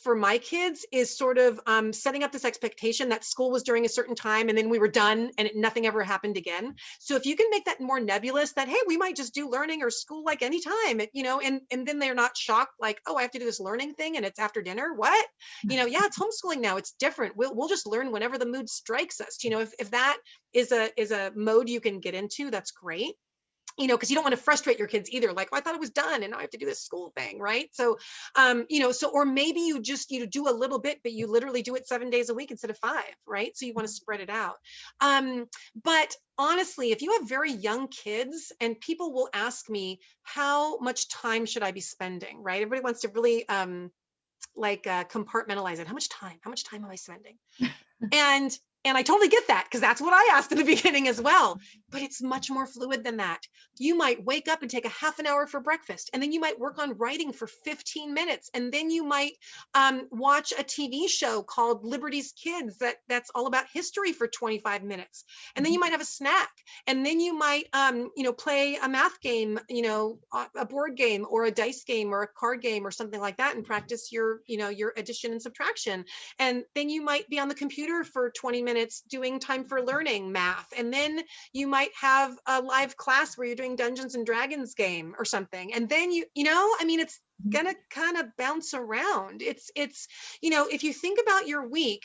for my kids is sort of setting up this expectation that school was during a certain time and then we were done and nothing ever happened again. So if you can make that more nebulous, that, hey, we might just do learning or school like anytime, and then they're not shocked like, oh, I have to do this learning thing and it's after dinner. What? Yeah, it's homeschooling now. It's different. We'll just learn whenever the mood strikes us. If that is a mode you can get into, that's great. Because you don't want to frustrate your kids either. Like, oh, I thought it was done and now I have to do this school thing, right? So, or maybe you just, do a little bit, but you literally do it 7 days a week instead of 5, right? So you want to spread it out. But honestly, if you have very young kids and people will ask me, how much time should I be spending, right? Everybody wants to really compartmentalize it. How much time am I spending? And I totally get that because that's what I asked in the beginning as well. But it's much more fluid than that. You might wake up and take a half an hour for breakfast, and then you might work on writing for 15 minutes, and then you might watch a TV show called Liberty's Kids that's all about history for 25 minutes, and then you might have a snack, and then you might play a math game, a board game or a dice game or a card game or something like that, and practice your addition and subtraction, and then you might be on the computer for 20 minutes doing time for learning math. And then you might have a live class where you're doing Dungeons and Dragons game or something. And then it's going to kind of bounce around. It's if you think about your week,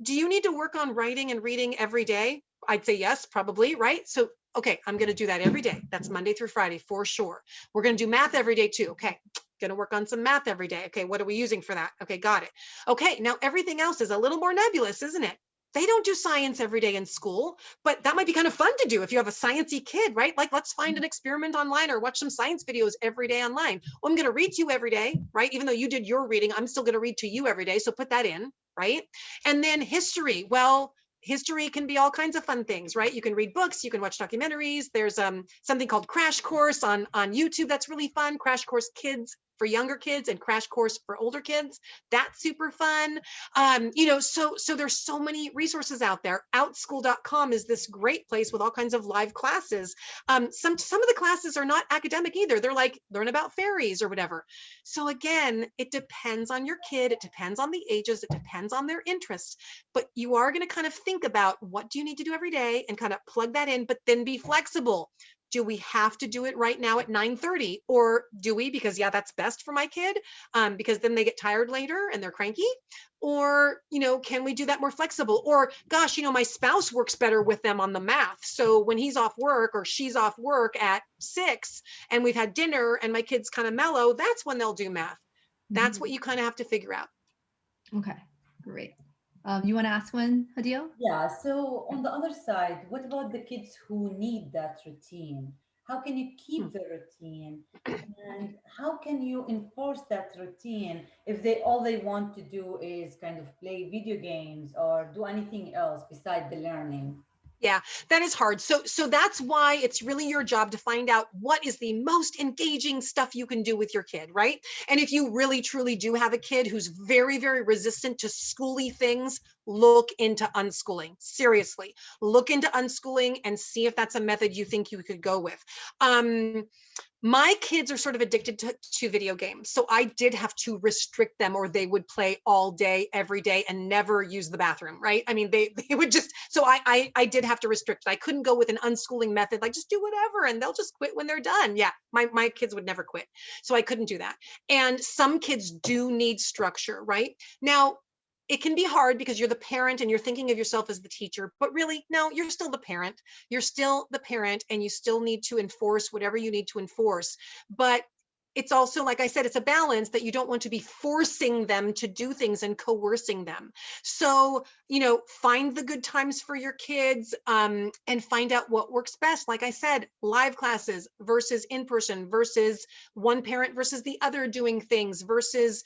do you need to work on writing and reading every day? I'd say yes, probably, right? So, okay, I'm going to do that every day. That's Monday through Friday for sure. We're going to do math every day too. Okay. Going to work on some math every day. Okay. What are we using for that? Okay. Got it. Okay. Now everything else is a little more nebulous, isn't it? They don't do science every day in school, but that might be kind of fun to do if you have a sciencey kid, right? Like, let's find an experiment online or watch some science videos every day online. Well, I'm going to read to you every day, right? Even though you did your reading, I'm still going to read to you every day. So put that in, right? And then history. Well, history can be all kinds of fun things, right? You can read books, you can watch documentaries. There's something called Crash Course on YouTube that's really fun. Crash Course Kids for younger kids and Crash Course for older kids. That's super fun. So there's so many resources out there. Outschool.com is this great place with all kinds of live classes. Some of the classes are not academic either. They're like learn about fairies or whatever. So again, it depends on your kid. It depends on the ages. It depends on their interests. But you are going to kind of think about what do you need to do every day and kind of plug that in, but then be flexible. Do we have to do it right now at 9:30, or do we, because that's best for my kid, because then they get tired later and they're cranky? Or, can we do that more flexible? Or gosh, my spouse works better with them on the math. So when he's off work or she's off work at 6 and we've had dinner and my kid's kind of mellow, that's when they'll do math. That's what you kind of have to figure out. Okay, great. You want to ask one, Hadil? Yeah, so on the other side, what about the kids who need that routine? How can you keep the routine? And how can you enforce that routine if all they want to do is kind of play video games or do anything else beside the learning? Yeah, that is hard. So that's why it's really your job to find out what is the most engaging stuff you can do with your kid, right? And if you really truly do have a kid who's very, very resistant to schooly things, look into unschooling. Seriously, look into unschooling and see if that's a method you think you could go with. My kids are sort of addicted to video games. So I did have to restrict them, or they would play all day, every day, and never use the bathroom, right? I mean, they would just, so I did have to restrict it. I couldn't go with an unschooling method, like just do whatever and they'll just quit when they're done. Yeah, my kids would never quit. So I couldn't do that. And some kids do need structure, right? Now, it can be hard because you're the parent and you're thinking of yourself as the teacher, but really, no, you're still the parent. You're still the parent and you still need to enforce whatever you need to enforce. But it's also, like I said, it's a balance that you don't want to be forcing them to do things and coercing them. So, find the good times for your kids, and find out what works best. Like I said, live classes versus in-person versus one parent versus the other doing things versus,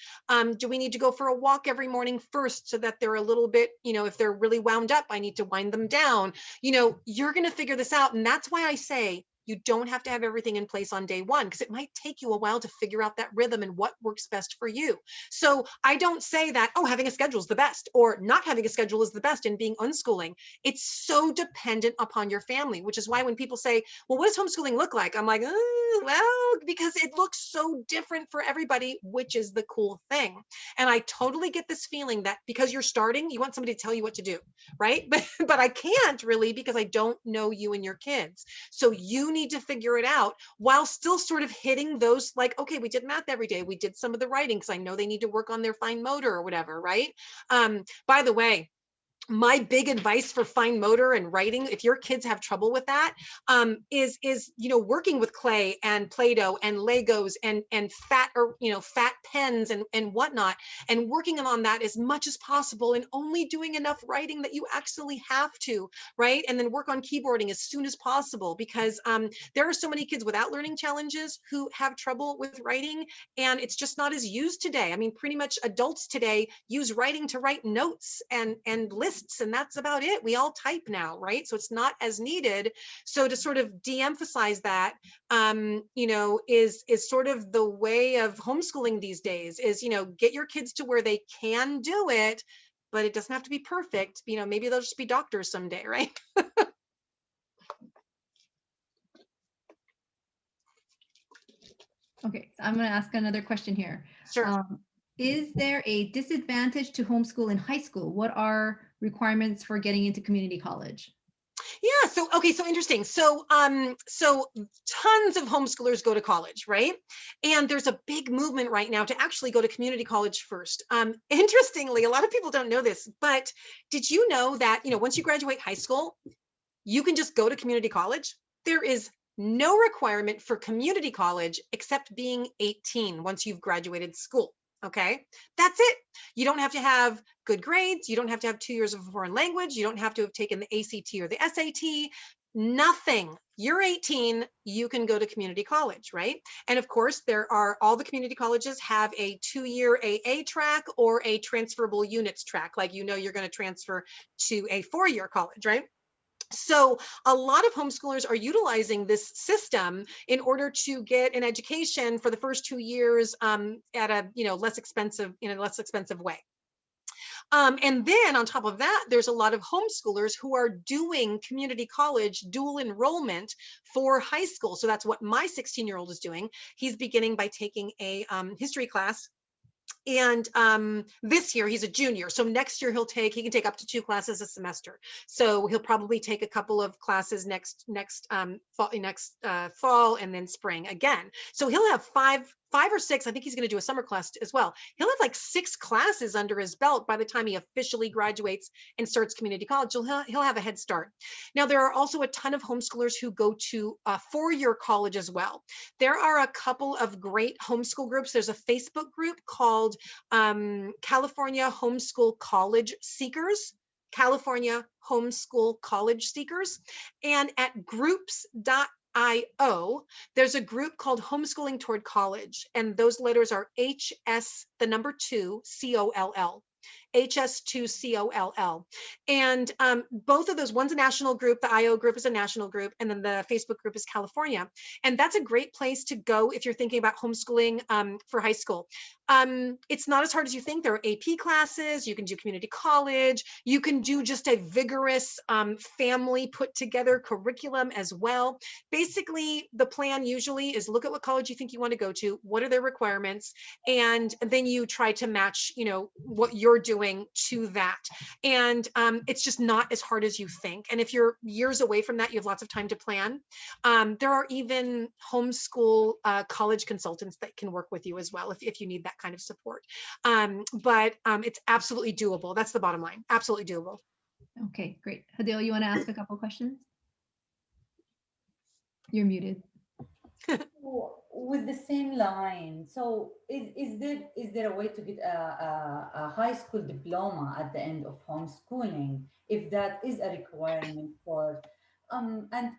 do we need to go for a walk every morning first so that they're a little bit, if they're really wound up, I need to wind them down. You're going to figure this out. And that's why I say, you don't have to have everything in place on day one, because it might take you a while to figure out that rhythm and what works best for you. So I don't say that, oh, having a schedule is the best, or not having a schedule is the best in being unschooling. It's so dependent upon your family, which is why when people say, well, what does homeschooling look like? I'm like, well, because it looks so different for everybody, which is the cool thing. And I totally get this feeling that because you're starting, you want somebody to tell you what to do, right? But I can't really, because I don't know you and your kids. So you need to figure it out while still sort of hitting those, like, okay, we did math every day. We did some of the writing because I know they need to work on their fine motor or whatever, right? By the way, my big advice for fine motor and writing, if your kids have trouble with that, is working with clay and Play-Doh and Legos and fat pens and whatnot, and working on that as much as possible, and only doing enough writing that you actually have to, right? And then work on keyboarding as soon as possible, because there are so many kids without learning challenges who have trouble with writing, and it's just not as used today. I mean, pretty much adults today use writing to write notes and lists, and that's about it. We all type now, right? So it's not as needed. So to sort of de-emphasize that, is sort of the way of homeschooling these days, is, get your kids to where they can do it, but it doesn't have to be perfect. Maybe they'll just be doctors someday, right? Okay, so I'm going to ask another question here. Sure. Is there a disadvantage to homeschool in high school? What are requirements for getting into community college? Yeah. So, okay. So interesting. So tons of homeschoolers go to college, right? And there's a big movement right now to actually go to community college first. Interestingly, a lot of people don't know this, but did you know that, once you graduate high school, you can just go to community college? There is no requirement for community college except being 18 once you've graduated school. Okay, that's it. You don't have to have good grades. You don't have to have 2 years of a foreign language. You don't have to have taken the ACT or the SAT. Nothing. You're 18, you can go to community college, right? And of course, all the community colleges have a 2-year AA track or a transferable units track. Like, you're going to transfer to a 4-year college, right? So a lot of homeschoolers are utilizing this system in order to get an education for the first 2 years, at a less expensive way. And then on top of that, there's a lot of homeschoolers who are doing community college dual enrollment for high school. So that's what my 16-year-old is doing. He's beginning by taking a history class. And this year he's a junior. So next year he can take up to 2 classes a semester. So he'll probably take a couple of classes next fall and then spring again. So he'll have 5 or 6. I think he's going to do a summer class as well. He'll have like 6 classes under his belt by the time he officially graduates and starts community college. So he'll have a head start. Now, there are also a ton of homeschoolers who go to a 4-year college as well. There are a couple of great homeschool groups. There's a Facebook group called California Homeschool College Seekers. California Homeschool College Seekers. And at groups.io, there's a group called Homeschooling Toward College. And those letters are HS, the number 2, COLL. HS2COLL. And both of those, one's a national group, the IO group is a national group, and then the Facebook group is California. And that's a great place to go if you're thinking about homeschooling for high school. It's not as hard as you think. There are AP classes, you can do community college, you can do just a vigorous family put together curriculum as well. Basically, the plan usually is look at what college you think you want to go to, what are their requirements, and then you try to match, you know, what you're doing to that. And it's just not as hard as you think. And if you're years away from that, you have lots of time to plan. There are even homeschool college consultants that can work with you as well if you need that kind of support. But it's absolutely doable. That's the bottom line. Absolutely doable. Okay, great. Hadil, you want to ask a couple questions? You're muted. With the same line, so is there a way to get a high school diploma at the end of homeschooling, if that is a requirement for and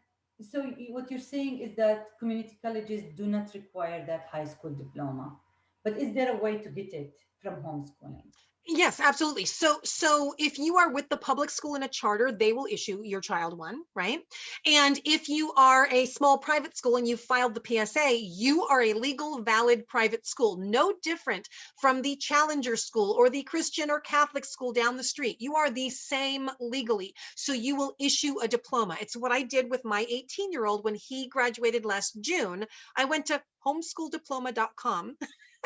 so what you're saying is that community colleges do not require that high school diploma, but is there a way to get it from homeschooling? Yes, absolutely. So if you are with the public school in a charter, they will issue your child one, right? And if you are a small private school and you filed the PSA, you are a legal, valid private school, no different from the Challenger school or the Christian or Catholic school down the street. You are the same legally. So you will issue a diploma. It's what I did with my 18-year-old when he graduated last June. I went to homeschooldiploma.com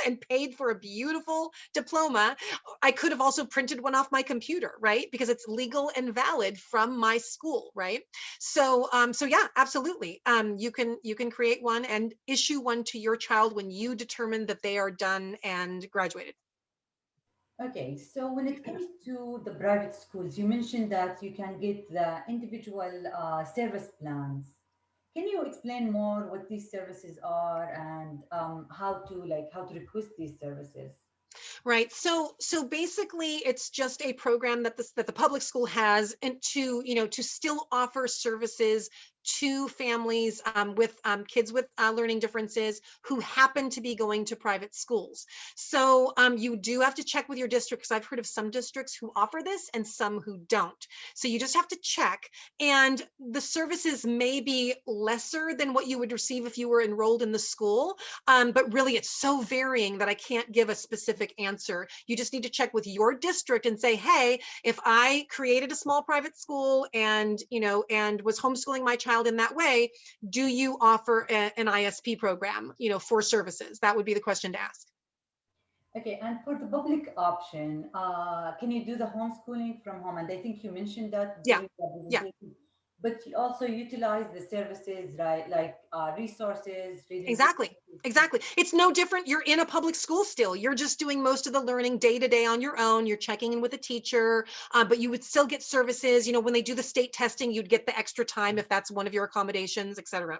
and paid for a beautiful diploma. I could have also printed one off my computer, right? Because it's legal and valid from my school, right? So, so yeah, absolutely. You can create one and issue one to your child when you determine that they are done and graduated. Okay, so when it comes to the private schools, you mentioned that you can get the individual service plans. Can you explain more what these services are and how to request these services? Right. So basically it's just a program that the public school has, and to, you know, to still offer services to families with kids with learning differences who happen to be going to private schools. So you do have to check with your district, because I've heard of some districts who offer this and some who don't. So you just have to check, and the services may be lesser than what you would receive if you were enrolled in the school. But really it's so varying that I can't give a specific answer. You just need to check with your district and say, hey, if I created a small private school and, you know, and was homeschooling my child in that way, do you offer an ISP program, you know, for services? That would be the question to ask. Okay, and for the public option, can you do the homeschooling from home? And I think you mentioned that Yeah. during the Yeah. presentation, but you also utilize the services, right? Like resources, reading Exactly. resources. Exactly. It's no different. You're in a public school still. You're just doing most of the learning day to day on your own. You're checking in with a teacher, but you would still get services. You know, when they do the state testing, you'd get the extra time if that's one of your accommodations, et cetera.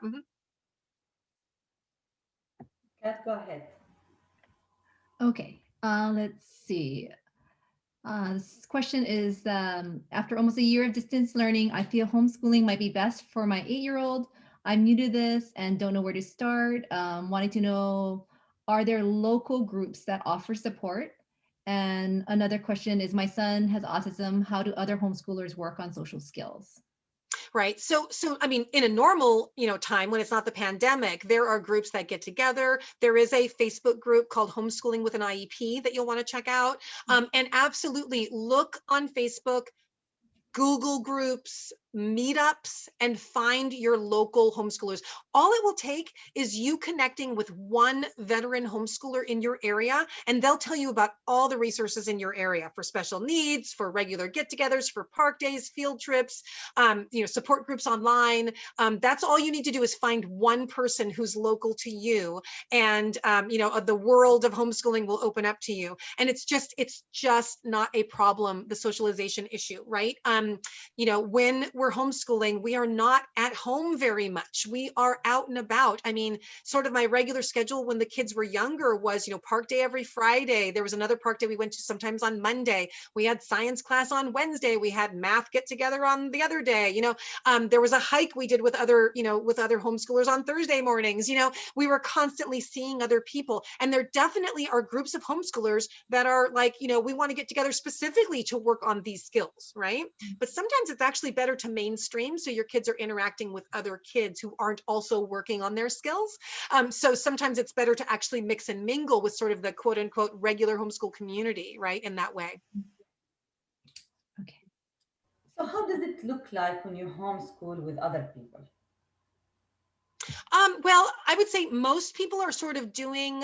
Kat, go ahead. Okay, let's see. This question is, after almost a year of distance learning, I feel homeschooling might be best for my 8-year-old. I'm new to this and don't know where to start. Wanting to know, are there local groups that offer support? And another question is, my son has autism. How do other homeschoolers work on social skills? Right. So I mean, in a normal, you know, time when it's not the pandemic, there are groups that get together. There is a Facebook group called Homeschooling with an IEP that you'll want to check out. And absolutely look on Facebook, Google groups, meetups, and find your local homeschoolers. All it will take is you connecting with one veteran homeschooler in your area, and they'll tell you about all the resources in your area for special needs, for regular get-togethers, for park days, field trips, you know, support groups online. That's all you need to do is find one person who's local to you, and you know, the world of homeschooling will open up to you. And it's just not a problem, the socialization issue, right? You know, when we're homeschooling, we are not at home very much. We are out and about. I mean, sort of my regular schedule when the kids were younger was, park day every Friday. There was another park day we went to sometimes on Monday. We had science class on Wednesday. We had math get together on the other day. There was a hike we did with other homeschoolers on Thursday mornings. We were constantly seeing other people. And there definitely are groups of homeschoolers that are like, we want to get together specifically to work on these skills, right? But sometimes it's actually better to mainstream so your kids are interacting with other kids who aren't also working on their skills. So sometimes it's better to actually mix and mingle with sort of the quote unquote regular homeschool community, right? In that way. Okay. So how does it look like when you homeschool with other people? Well, I would say most people are sort of doing,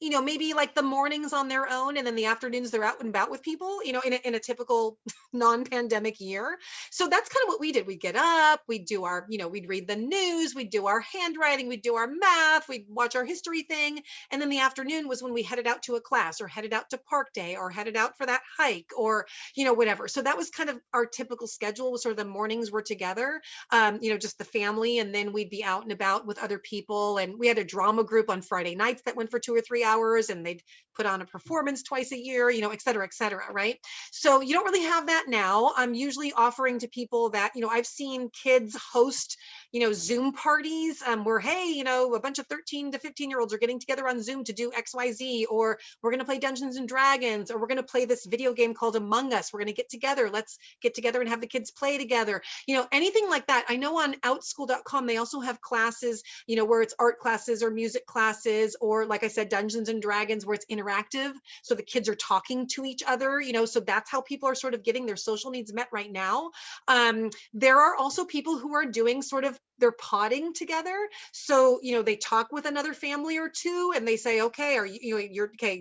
maybe like the mornings on their own, and then the afternoons they're out and about with people, in a typical non-pandemic year. So that's kind of what we did. We'd get up, we'd do our, we'd read the news, we'd do our handwriting, we'd do our math, we'd watch our history thing. And then the afternoon was when we headed out to a class or headed out to park day or headed out for that hike or, whatever. So that was kind of our typical schedule, was sort of the mornings were together, just the family. And then we'd be out and about with other people. And we had a drama group on Friday nights that went for 2 or 3 hours, and they'd put on a performance twice a year, et cetera, right? So you don't really have that now. I'm usually offering to people that, I've seen kids host, Zoom parties where, hey, a bunch of 13 to 15-year-olds are getting together on Zoom to do XYZ, or we're going to play Dungeons and Dragons, or we're going to play this video game called Among Us. We're going to get together. Let's get together and have the kids play together. Anything like that. I know on outschool.com, they also have classes, where it's art classes or music classes, or like I said, Dungeons and Dragons, where it's interactive. So the kids are talking to each other, so that's how people are sort of getting their social needs met right now. There are also people who are doing sort of, they're potting together. So, they talk with another family or two and they say, okay,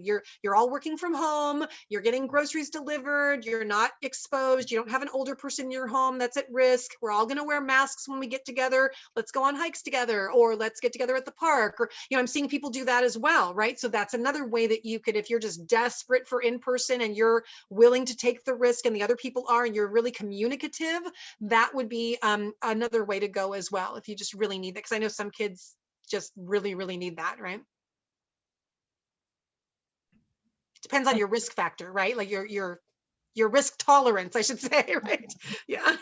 you're all working from home, you're getting groceries delivered, you're not exposed, you don't have an older person in your home that's at risk. We're all going to wear masks when we get together. Let's go on hikes together, or let's get together at the park. Or, I'm seeing people do that as well, right? So that's another way that you could, if you're just desperate for in-person and you're willing to take the risk and the other people are, and you're really communicative, that would be another way to go as well, if you just really need that. Because I know some kids just really, really need that, right? Depends on your risk factor, right? Like your risk tolerance, I should say, right? Yeah.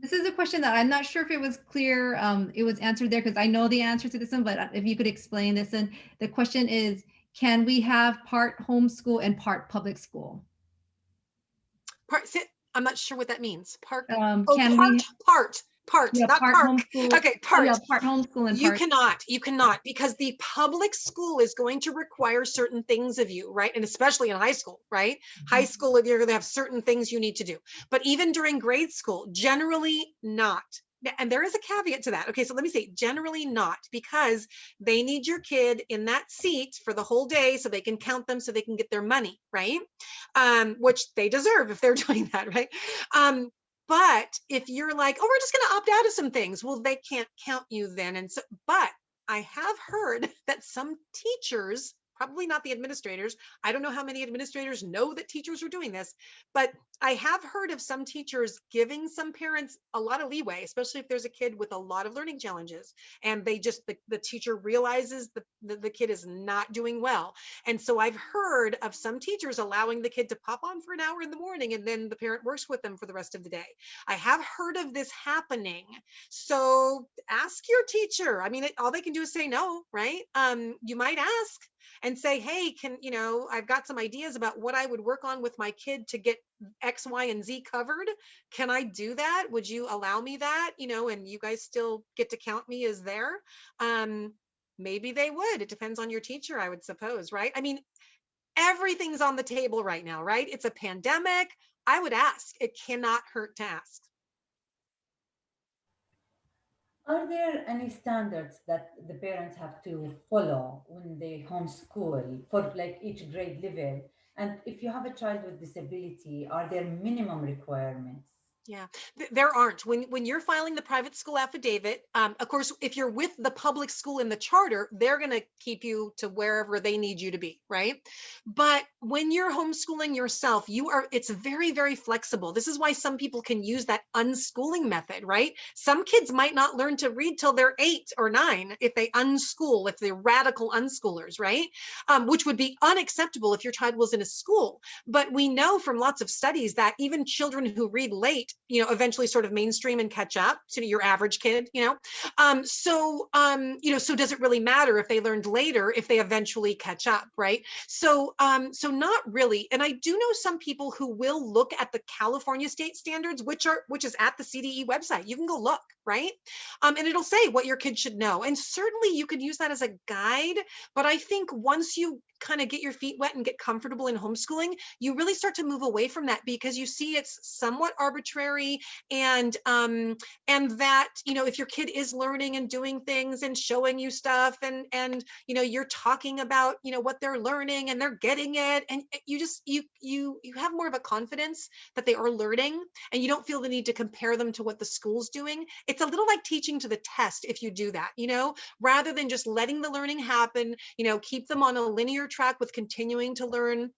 This is a question that I'm not sure if it was clear. It was answered there because I know the answer to this one, but if you could explain this. And the question is, can we have part homeschool and part public school? I'm not sure what that means. Part, can we? Yeah, not park. Homeschool. Okay, part. Yeah, part homeschool and You part. cannot, because the public school is going to require certain things of you, right? And especially in high school, right? High school, you're going to have certain things you need to do. But even during grade school, generally not. And there is a caveat to that. Okay, so let me say generally not, because they need your kid in that seat for the whole day so they can count them, so they can get their money, right? Which they deserve if they're doing that, right? But if you're like, oh, we're just going to opt out of some things, well, they can't count you then. And so, but I have heard that some teachers, probably not the administrators, I don't know how many administrators know that teachers are doing this, but I have heard of some teachers giving some parents a lot of leeway, especially if there's a kid with a lot of learning challenges and they just, the teacher realizes the kid is not doing well. And so I've heard of some teachers allowing the kid to pop on for an hour in the morning and then the parent works with them for the rest of the day. I have heard of this happening. So ask your teacher. I mean, all they can do is say no, right? You might ask and say, hey, I've got some ideas about what I would work on with my kid to get X, Y, and Z covered. Can I do that? Would you allow me that? And you guys still get to count me as there. Maybe they would. It depends on your teacher, I would suppose, right? I mean, everything's on the table right now, right? It's a pandemic. I would ask. It cannot hurt to ask. Are there any standards that the parents have to follow when they homeschool for like each grade level? And if you have a child with disability, are there minimum requirements? Yeah, there aren't. When you're filing the private school affidavit, of course, if you're with the public school in the charter, they're going to keep you to wherever they need you to be, right? But when you're homeschooling yourself, it's very, very flexible. This is why some people can use that unschooling method, right? Some kids might not learn to read till they're 8 or 9 if they unschool, if they're radical unschoolers, right? Which would be unacceptable if your child was in a school. But we know from lots of studies that even children who read late, eventually sort of mainstream and catch up to your average kid, so does it really matter if they learned later, if they eventually catch up, right? So not really. And I do know some people who will look at the California state standards, which is at the CDE website. You can go look, right? And it'll say what your kid should know. And certainly you could use that as a guide. But I think once you kind of get your feet wet and get comfortable in homeschooling, you really start to move away from that because you see it's somewhat arbitrary, and that if your kid is learning and doing things and showing you stuff, and you're talking about what they're learning and they're getting it, and you have more of a confidence that they are learning, and you don't feel the need to compare them to what the school's doing. It's a little like teaching to the test if you do that, rather than just letting the learning happen, keep them on a linear track with continuing to learn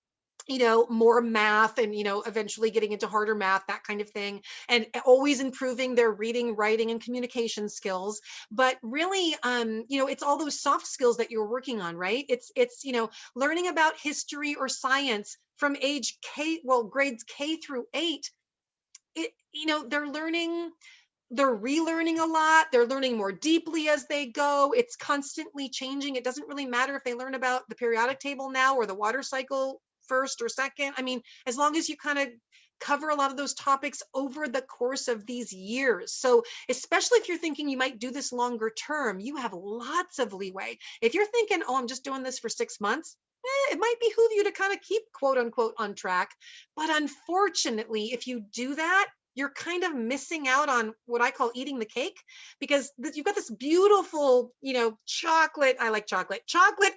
more math, and eventually getting into harder math, that kind of thing, and always improving their reading, writing, and communication skills. But really, it's all those soft skills that you're working on, right? It's learning about history or science from age grades K through 8. They're relearning a lot. They're learning more deeply as they go. It's constantly changing. It doesn't really matter if they learn about the periodic table now or the water cycle first or second. I mean, as long as you kind of cover a lot of those topics over the course of these years. So especially if you're thinking you might do this longer term, you have lots of leeway. If you're thinking, oh, I'm just doing this for 6 months, it might behoove you to kind of keep quote unquote on track. But unfortunately, if you do that, you're kind of missing out on what I call eating the cake, because you've got this beautiful, chocolate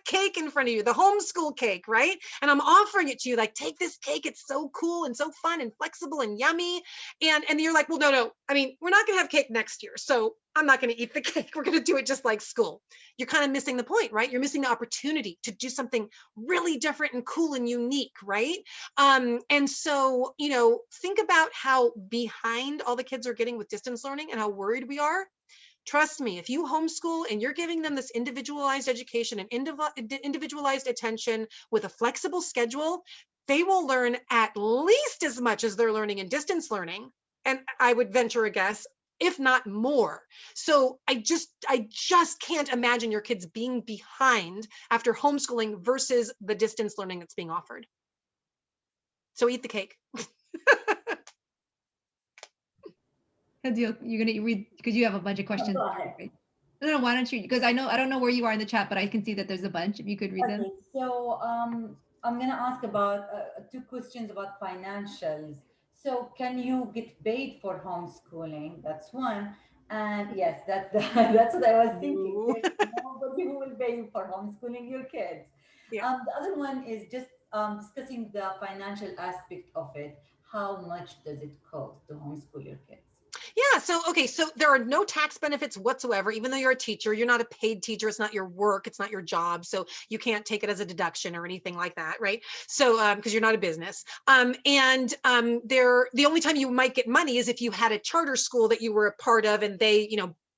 cake in front of you, the homeschool cake, right? And I'm offering it to you, like, take this cake. It's so cool and so fun and flexible and yummy. And you're like, well, no. I mean, we're not going to have cake next year, so I'm not going to eat the cake. We're going to do it just like school. You're kind of missing the point, right? You're missing the opportunity to do something really different and cool and unique, right? And so, think about how behind all the kids are getting with distance learning and how worried we are. Trust me, if you homeschool and you're giving them this individualized education and individualized attention with a flexible schedule, they will learn at least as much as they're learning in distance learning. And I would venture a guess, if not more. So I just can't imagine your kids being behind after homeschooling versus the distance learning that's being offered. So eat the cake. Because you're gonna read, because you have a bunch of questions. Go ahead. No, why don't you? Because I don't know where you are in the chat, but I can see that there's a bunch. If you could read them. Okay, so I'm gonna ask about 2 questions about financials. So can you get paid for homeschooling? That's one. And yes, that's what I was thinking. Ooh. There's nobody who will pay you for homeschooling your kids. Yeah. The other one is just discussing the financial aspect of it. How much does it cost to homeschool your kids? Yeah. So there are no tax benefits whatsoever. Even though you're a teacher, you're not a paid teacher. It's not your work. It's not your job. So you can't take it as a deduction or anything like that, right? So because you're not a business. The only time you might get money is if you had a charter school that you were a part of, and they,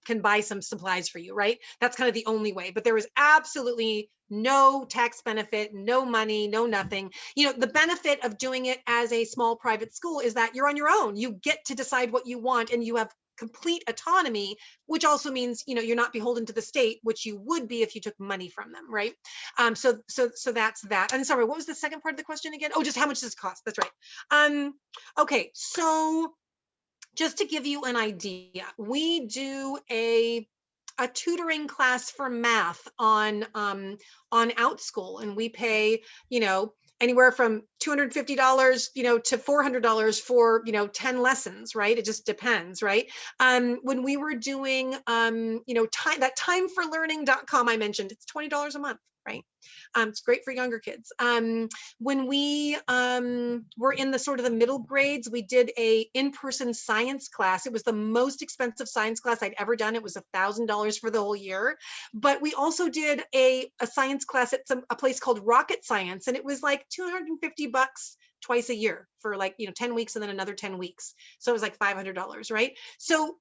can buy some supplies for you, right? That's kind of the only way. But there is absolutely no tax benefit, no money, no nothing. The benefit of doing it as a small private school is that you're on your own. You get to decide what you want, and you have complete autonomy, which also means, you're not beholden to the state, which you would be if you took money from them, right? So that's that. And sorry, what was the second part of the question again? Oh, just how much does it cost? That's right. Okay, so just to give you an idea, we do a tutoring class for math on OutSchool, and we pay, anywhere from $250, to $400 for, 10 lessons, right? It just depends, right? When we were doing, that timeforlearning.com I mentioned, it's $20 a month. right? It's great for younger kids. When we were in the sort of the middle grades, we did a in-person science class. It was the most expensive science class I'd ever done. It was $1,000 for the whole year. But we also did a science class at a place called Rocket Science, and it was like $250 twice a year for like, 10 weeks and then another 10 weeks. So it was like $500, right? So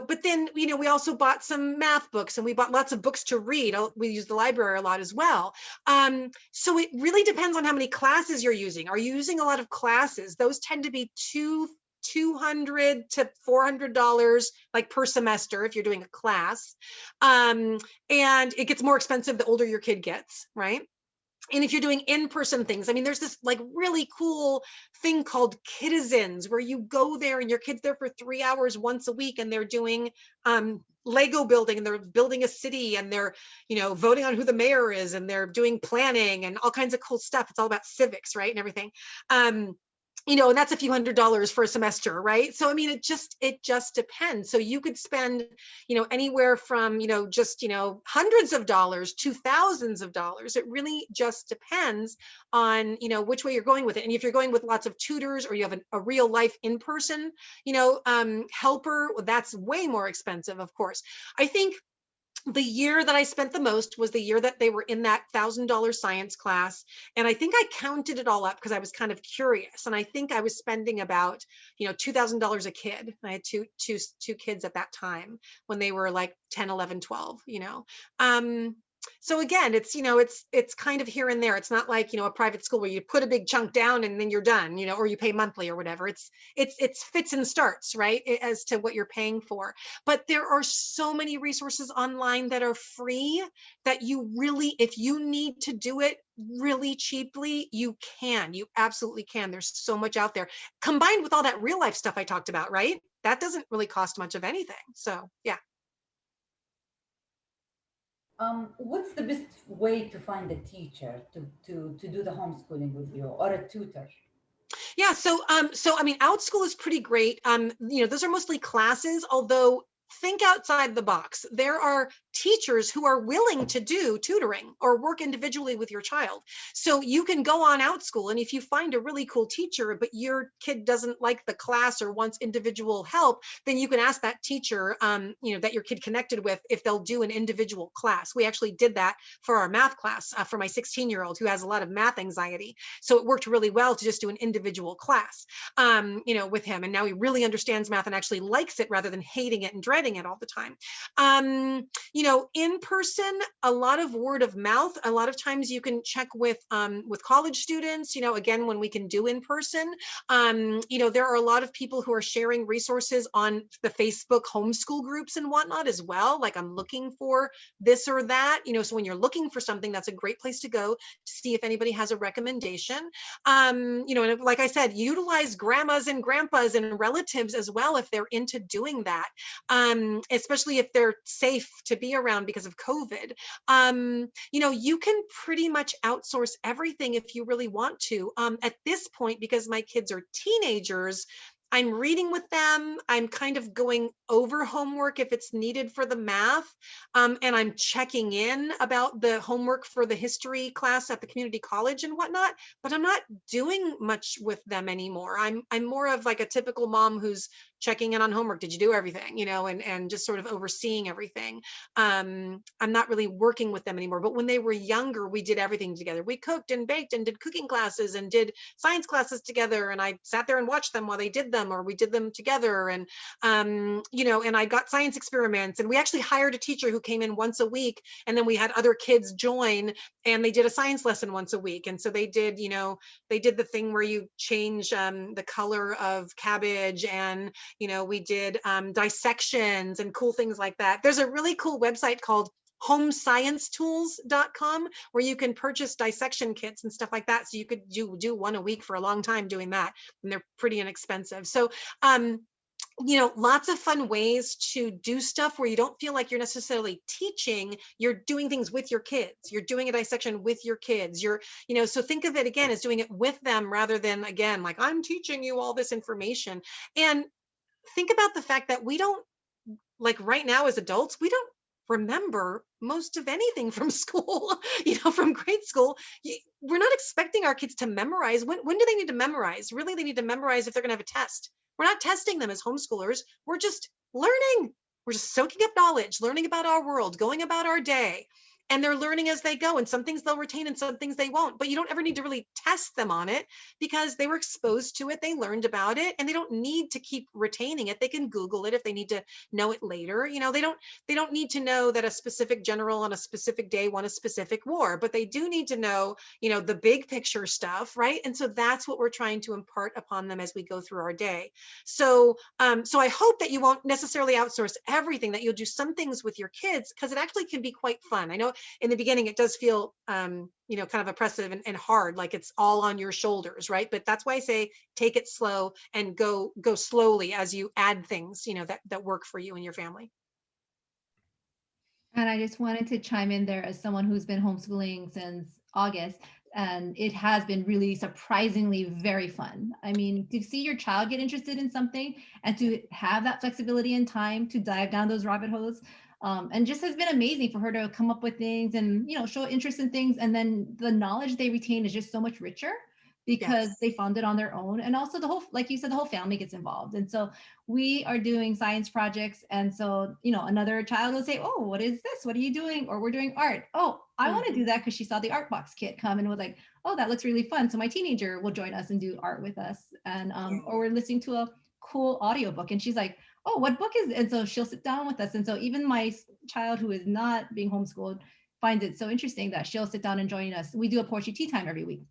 but then, we also bought some math books and we bought lots of books to read. We use the library a lot as well. So it really depends on how many classes you're using. Are you using a lot of classes? Those tend to be $200 to $400 like per semester if you're doing a class. And it gets more expensive the older your kid gets, right? And if you're doing in-person things, I mean, there's this like really cool thing called Kittizens, where you go there and your kid's there for 3 hours once a week, and they're doing Lego building, and they're building a city, and they're, voting on who the mayor is, and they're doing planning and all kinds of cool stuff. It's all about civics, right? And everything. And that's a few $100s for a semester, right? So, I mean, it just depends. So you could spend, anywhere from, just, hundreds of dollars to thousands of dollars. It really just depends on, which way you're going with it. And if you're going with lots of tutors, or you have a real life in-person, helper, well, that's way more expensive, of course. I think the year that I spent the most was the year that they were in that $1,000 science class. And I think I counted it all up because I was kind of curious. And I think I was spending about, $2,000 a kid. I had two kids at that time when they were like 10, 11, 12, So again, it's kind of here and there. It's not like, a private school where you put a big chunk down and then you're done, or you pay monthly or whatever. It's fits and starts, right? As to what you're paying for. But there are so many resources online that are free that you really, if you need to do it really cheaply, you absolutely can. There's so much out there combined with all that real life stuff I talked about, right? That doesn't really cost much of anything. So yeah. What's the best way to find a teacher to do the homeschooling with you, or a tutor? Yeah, so I mean, OutSchool is pretty great. Those are mostly classes, although think outside the box. There are teachers who are willing to do tutoring or work individually with your child. So you can go on OutSchool, and if you find a really cool teacher, but your kid doesn't like the class or wants individual help, then you can ask that teacher, that your kid connected with, if they'll do an individual class. We actually did that for our math class for my 16-year-old who has a lot of math anxiety. So it worked really well to just do an individual class, with him. And now he really understands math and actually likes it rather than hating it and dreading it all the time. In person, a lot of word of mouth. A lot of times you can check with college students, again, when we can do in person. There are a lot of people who are sharing resources on the Facebook homeschool groups and whatnot as well. Like, I'm looking for this or that, so when you're looking for something, that's a great place to go to see if anybody has a recommendation. And like I said, utilize grandmas and grandpas and relatives as well if they're into doing that, especially if they're safe to be around because of COVID. You can pretty much outsource everything if you really want to. At this point, because my kids are teenagers, I'm reading with them. I'm kind of going over homework if it's needed for the math. And I'm checking in about the homework for the history class at the community college and whatnot, but I'm not doing much with them anymore. I'm more of like a typical mom who's checking in on homework. Did you do everything? And just sort of overseeing everything. I'm not really working with them anymore. But when they were younger, we did everything together. We cooked and baked and did cooking classes and did science classes together. And I sat there and watched them while they did them, or we did them together. And, and I got science experiments, and we actually hired a teacher who came in once a week. And then we had other kids join, and they did a science lesson once a week. And so they did the thing where you change the color of cabbage, and we did dissections and cool things like that. There's a really cool website called homesciencetools.com where you can purchase dissection kits and stuff like that. So you could do one a week for a long time doing that, and they're pretty inexpensive. So lots of fun ways to do stuff where you don't feel like you're necessarily teaching, you're doing things with your kids. You're doing a dissection with your kids. So think of it again as doing it with them rather than, again, like, I'm teaching you all this information. And think about the fact that we don't, like, right now as adults, we don't remember most of anything from school, from grade school. We're not expecting our kids to memorize. When do they need to memorize? Really, they need to memorize if they're going to have a test. We're not testing them as homeschoolers. We're just learning. We're just soaking up knowledge, learning about our world, going about our day. And they're learning as they go. And some things they'll retain and some things they won't. But you don't ever need to really test them on it because they were exposed to it. They learned about it and they don't need to keep retaining it. They can Google it if they need to know it later. They don't need to know that a specific general on a specific day won a specific war, but they do need to know, the big picture stuff, right? And so that's what we're trying to impart upon them as we go through our day. So I hope that you won't necessarily outsource everything, that you'll do some things with your kids because it actually can be quite fun. I know in the beginning it does feel kind of oppressive and hard, like it's all on your shoulders, right? But that's why I say take it slow and go slowly as you add things that work for you and your family. And I just wanted to chime in there as someone who's been homeschooling since August, and it has been really surprisingly very fun. I mean, to see your child get interested in something and to have that flexibility and time to dive down those rabbit holes, and just has been amazing for her to come up with things and show interest in things, and then the knowledge they retain is just so much richer because Yes. they found it on their own. And also the whole, like you said, the whole family gets involved. And so we are doing science projects. And so, another child will say, oh, what is this? What are you doing? Or we're doing art. Oh, I want to do that because she saw the art box kit come and was like, oh, that looks really fun. So my teenager will join us and do art with us. And or we're listening to a cool audiobook and she's like, oh, what book is it? And so she'll sit down with us. And so even my child who is not being homeschooled finds it so interesting that she'll sit down and join us. We do a poetry tea time every week.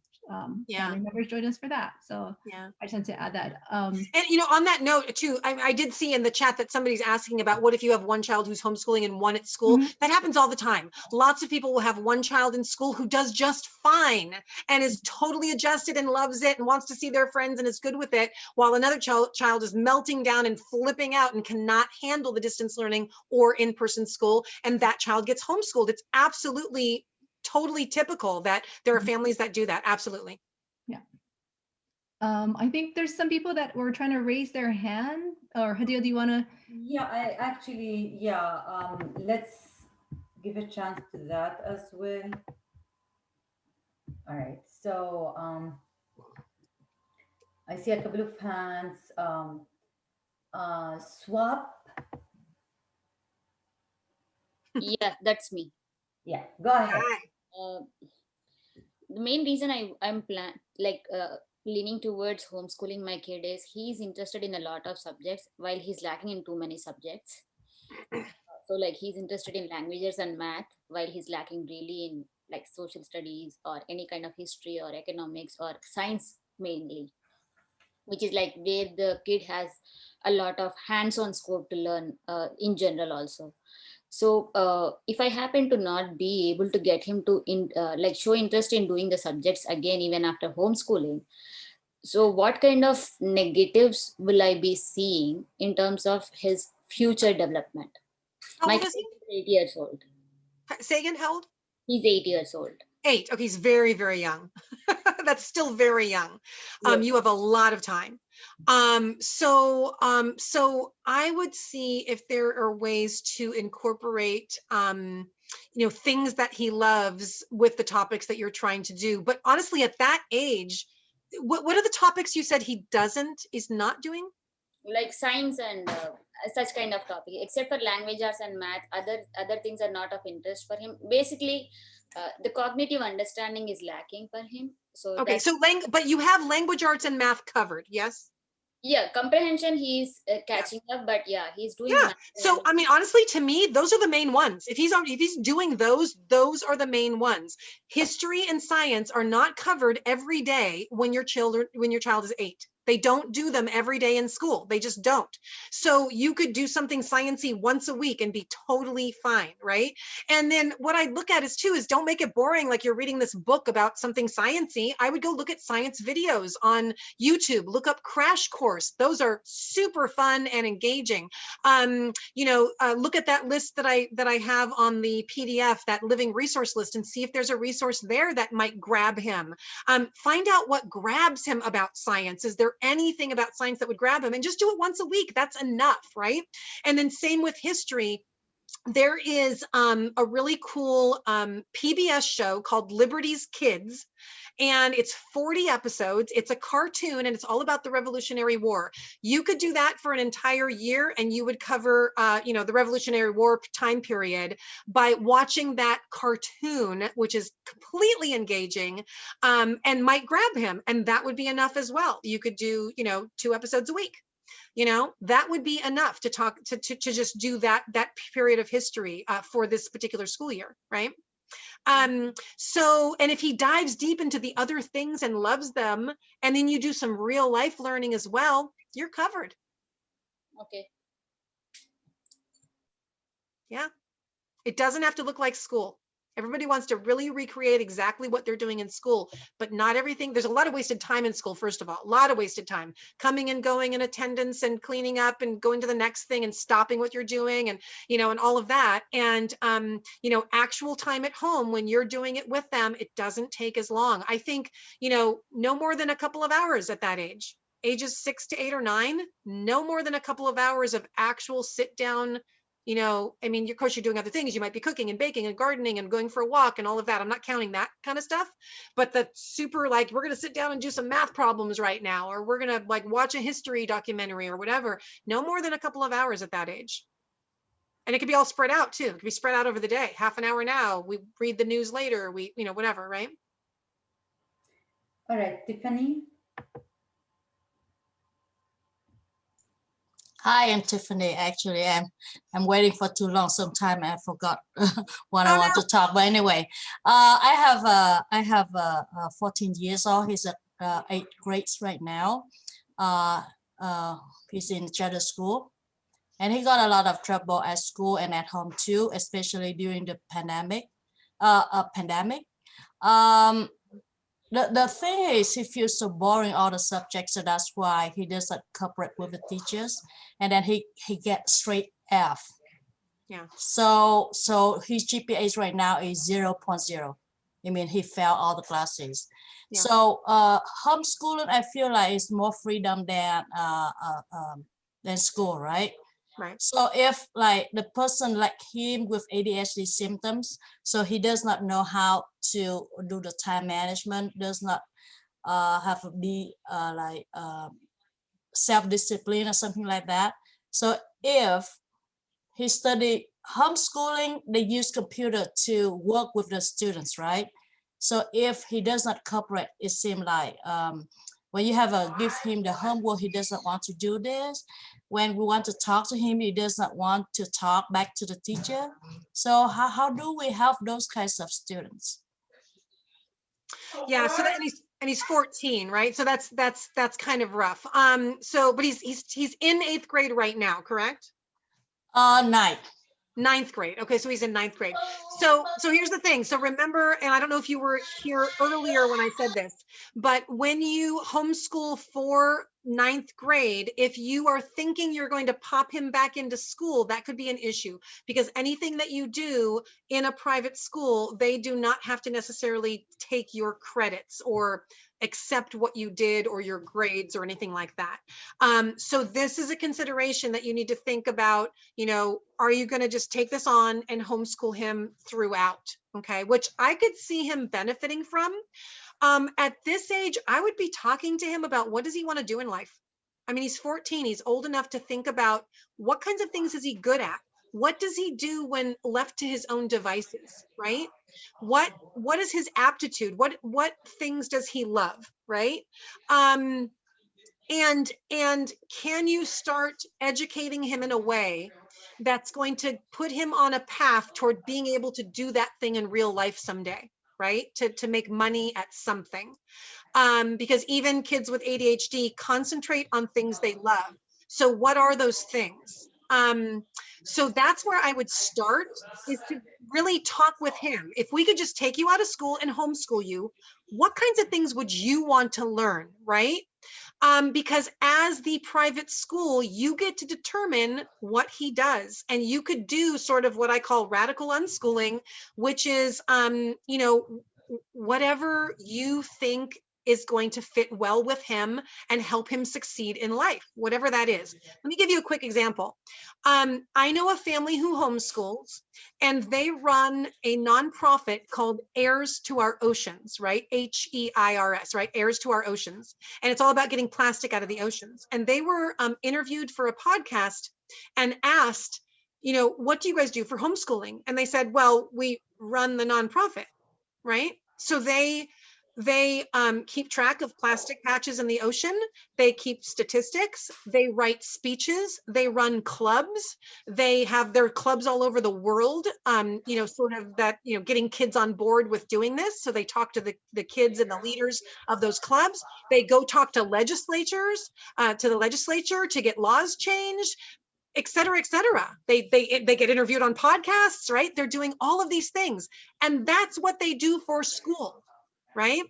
Family members join us for that. So Yeah. I just wanted to add that. And on that note too, I did see in the chat that somebody's asking about what if you have one child who's homeschooling and one at school. That happens all the time. Lots of people will have one child in school who does just fine and is totally adjusted and loves it and wants to see their friends and is good with it, while another child is melting down and flipping out and cannot handle the distance learning or in-person school, and that child gets homeschooled. It's absolutely totally typical that there are families that do that. Absolutely. Yeah. I think there's some people that were trying to raise their hand, or Hadil, do you want to? Yeah, let's give a chance to that as well. All right, so I see a couple of hands. Swap. Yeah, that's me. Yeah, go ahead. The main reason I'm leaning towards homeschooling my kid is he's interested in a lot of subjects while he's lacking in too many subjects. So like he's interested in languages and math while he's lacking really in like social studies or any kind of history or economics or science mainly, which is like where the kid has a lot of hands-on scope to learn in general also. So if I happen to not be able to get him to show interest in doing the subjects again, even after homeschooling, so what kind of negatives will I be seeing in terms of his future development? How My old kid is he? is 8 years old. Say again, how old? He's 8 years old. 8. Okay, he's very, very young. That's still very young. Yes. You have a lot of time. So I would see if there are ways to incorporate, things that he loves with the topics that you're trying to do. But honestly, at that age, what are the topics you said he is not doing? Like science and such kind of topic, except for language arts and math, other things are not of interest for him. Basically, the cognitive understanding is lacking for him. So okay, but you have language arts and math covered, yes? Yeah, comprehension he's catching up, but yeah, he's doing yeah. math. So I mean, honestly, to me, those are the main ones. If he's doing those are the main ones. History and science are not covered every day when your child is 8. They don't do them every day in school. They just don't. So you could do something sciencey once a week and be totally fine, right? And then what I look at is don't make it boring like you're reading this book about something sciencey. I would go look at science videos on YouTube, look up Crash Course. Those are super fun and engaging. Look at that list that I have on the PDF, that living resource list, and see if there's a resource there that might grab him. Find out what grabs him about science. Is there anything about science that would grab him? And just do it once a week. That's enough, right? And then same with history. there is a really cool PBS show called Liberty's Kids, and it's 40 episodes. It's a cartoon, and it's all about the Revolutionary War. You could do that for an entire year, and you would cover, the Revolutionary War time period by watching that cartoon, which is completely engaging, and might grab him, and that would be enough as well. You could do, 2 episodes a week. That would be enough to talk to just do that period of history for this particular school year, right? So, and if he dives deep into the other things and loves them, and then you do some real life learning as well, you're covered. Okay. Yeah. It doesn't have to look like school. Everybody wants to really recreate exactly what they're doing in school, but not everything. There's a lot of wasted time in school, first of all, a lot of wasted time coming and going in attendance and cleaning up and going to the next thing and stopping what you're doing and, and all of that. And, actual time at home when you're doing it with them, it doesn't take as long. I think, no more than a couple of hours at that age. Ages 6 to 8 or 9, no more than a couple of hours of actual sit down. Of course, you're doing other things. You might be cooking and baking and gardening and going for a walk and all of that. I'm not counting that kind of stuff, but the super, like, we're going to sit down and do some math problems right now, or we're going to watch a history documentary or whatever. No more than a couple of hours at that age. And it could be all spread out too. It could be spread out over the day. Half an hour now, we read the news later, we, whatever, right? All right, Tiffany. Hi, I'm Tiffany. Actually, I'm waiting for too long. Sometime I forgot what I want to talk. But anyway, I have 14 years old. He's at 8th grade right now. He's in charter school, and he got a lot of trouble at school and at home too, especially during the pandemic. The thing is, he feels so boring all the subjects, so that's why he doesn't cooperate with the teachers, and then he gets straight F. Yeah. So his GPA right now is 0.0. I mean, he failed all the classes. Yeah. So homeschooling, I feel like is more freedom than school, right? Right. So if like the person like him with ADHD symptoms, so he does not know how to do the time management, does not have to be self-discipline or something like that. So if he study homeschooling, they use computer to work with the students, right? So if he does not cooperate, it seems like when you have give him the homework, he doesn't want to do this. When we want to talk to him, he doesn't want to talk back to the teacher. So how do we help those kinds of students? Yeah, so that, and he's 14, right? So that's kind of rough. But he's in 8th grade right now, correct? 9th grade. Okay, so he's in 9th grade. So here's the thing. So remember, and I don't know if you were here earlier when I said this, but when you homeschool for 9th grade, if you are thinking you're going to pop him back into school, that could be an issue, because anything that you do in a private school, they do not have to necessarily take your credits or accept what you did or your grades or anything like that. So this is a consideration that you need to think about. Are you going to just take this on and homeschool him throughout? Okay, which I could see him benefiting from. At this age, I would be talking to him about what does he want to do in life? I mean, he's 14, he's old enough to think about what kinds of things is he good at? What does he do when left to his own devices, right? What is his aptitude? What things does he love, right? And can you start educating him in a way that's going to put him on a path toward being able to do that thing in real life someday, right? To make money at something. Because even kids with ADHD concentrate on things they love. So what are those things? So that's where I would start, is to really talk with him. If we could just take you out of school and homeschool you, what kinds of things would you want to learn, right? Because as the private school, you get to determine what he does, and you could do sort of what I call radical unschooling, which is, whatever you think is going to fit well with him and help him succeed in life, whatever that is. Let me give you a quick example. I know a family who homeschools, and they run a nonprofit called Heirs to Our Oceans, right? HEIRS, right? Heirs to Our Oceans. And it's all about getting plastic out of the oceans. And they were interviewed for a podcast and asked, what do you guys do for homeschooling? And they said, well, we run the nonprofit, right? So they keep track of plastic patches in the ocean. They keep statistics. They write speeches. They run clubs. They have their clubs all over the world, sort of that, getting kids on board with doing this. So they talk to the kids and the leaders of those clubs. They go talk to legislatures, to the legislature to get laws changed, et cetera, et cetera. They get interviewed on podcasts, right? They're doing all of these things. And that's what they do for school, right?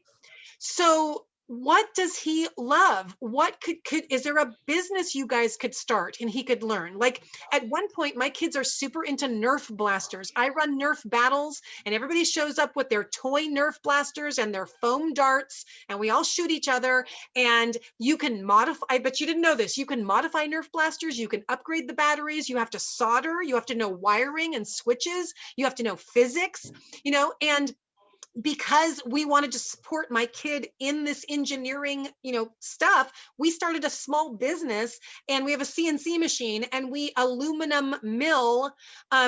So what does he love? What is there a business you guys could start and he could learn? Like at one point, my kids are super into Nerf blasters. I run Nerf battles and everybody shows up with their toy Nerf blasters and their foam darts, and we all shoot each other. And you can modify, I bet you didn't know this, you can modify Nerf blasters, you can upgrade the batteries, you have to solder, you have to know wiring and switches, you have to know physics, and because we wanted to support my kid in this engineering, stuff, we started a small business, and we have a CNC machine, and we aluminum mill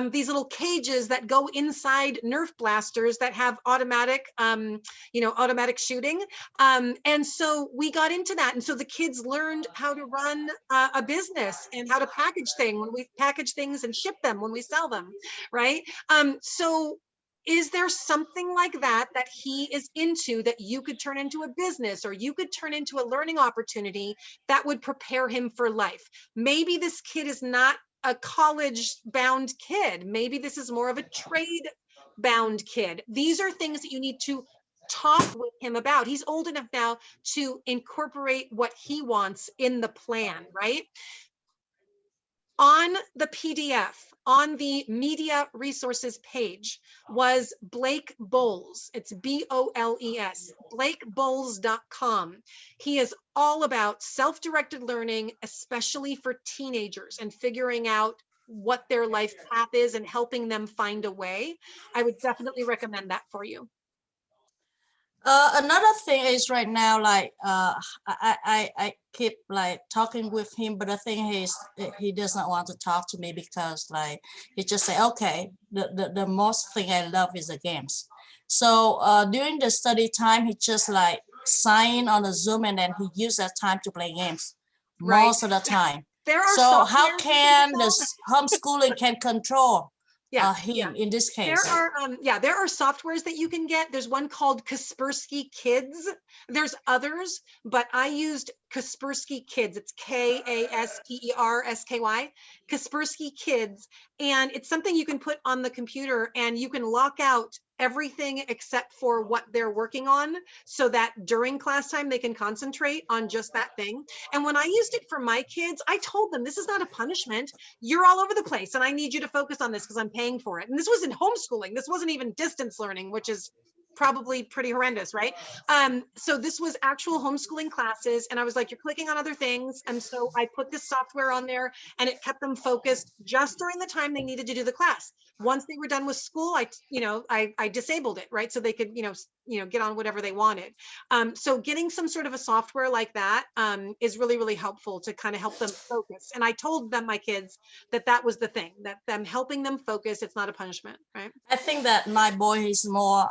these little cages that go inside Nerf blasters that have automatic, automatic shooting. And so we got into that. And so the kids learned how to run a business and how to package things and ship them when we sell them, right? So is there something like that he is into that you could turn into a business, or you could turn into a learning opportunity that would prepare him for life? Maybe this kid is not a college bound kid. Maybe this is more of a trade bound kid. These are things that you need to talk with him about. He's old enough now to incorporate what he wants in the plan, right? On the PDF, on the media resources page, was Blake Bowles. It's BOLES, blakebowles.com. He is all about self-directed learning, especially for teenagers, and figuring out what their life path is and helping them find a way. I would definitely recommend that for you. Another thing is right now, like I keep like talking with him, but the thing is he doesn't want to talk to me because like he just say, okay, the most thing I love is the games. So during the study time, he just like sign on the Zoom, and then he use that time to play games most of the time. So how can the homeschooling can control him in this case? There are softwares that you can get. There's one called Kaspersky Kids. There's others, but I used Kaspersky Kids. It's KASPERSKY, Kaspersky Kids. And it's something you can put on the computer, and you can lock out everything except for what they're working on, so that during class time they can concentrate on just that thing. And when I used it for my kids, I told them, this is not a punishment. You're all over the place, and I need you to focus on this because I'm paying for it. And this was in homeschooling. This wasn't even distance learning, which is probably pretty horrendous, right? So this was actual homeschooling classes, and I was like, you're clicking on other things. And so I put this software on there, and it kept them focused just during the time they needed to do the class. Once they were done with school, I disabled it, right? So they could, get on whatever they wanted. So getting some sort of a software like that is really, really helpful to kind of help them focus. And I told them, my kids, that was the thing, that them helping them focus, it's not a punishment, right? I think that my boy is more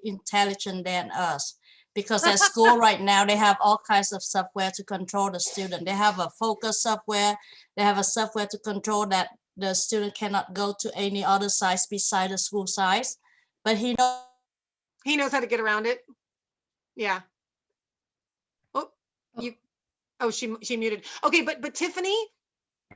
intelligent than us, because at school right now, they have all kinds of software to control the student. They have a focus software. They have a software to control that the student cannot go to any other sites beside the school sites, but he knows how to get around it. Yeah. She muted. Okay, but Tiffany,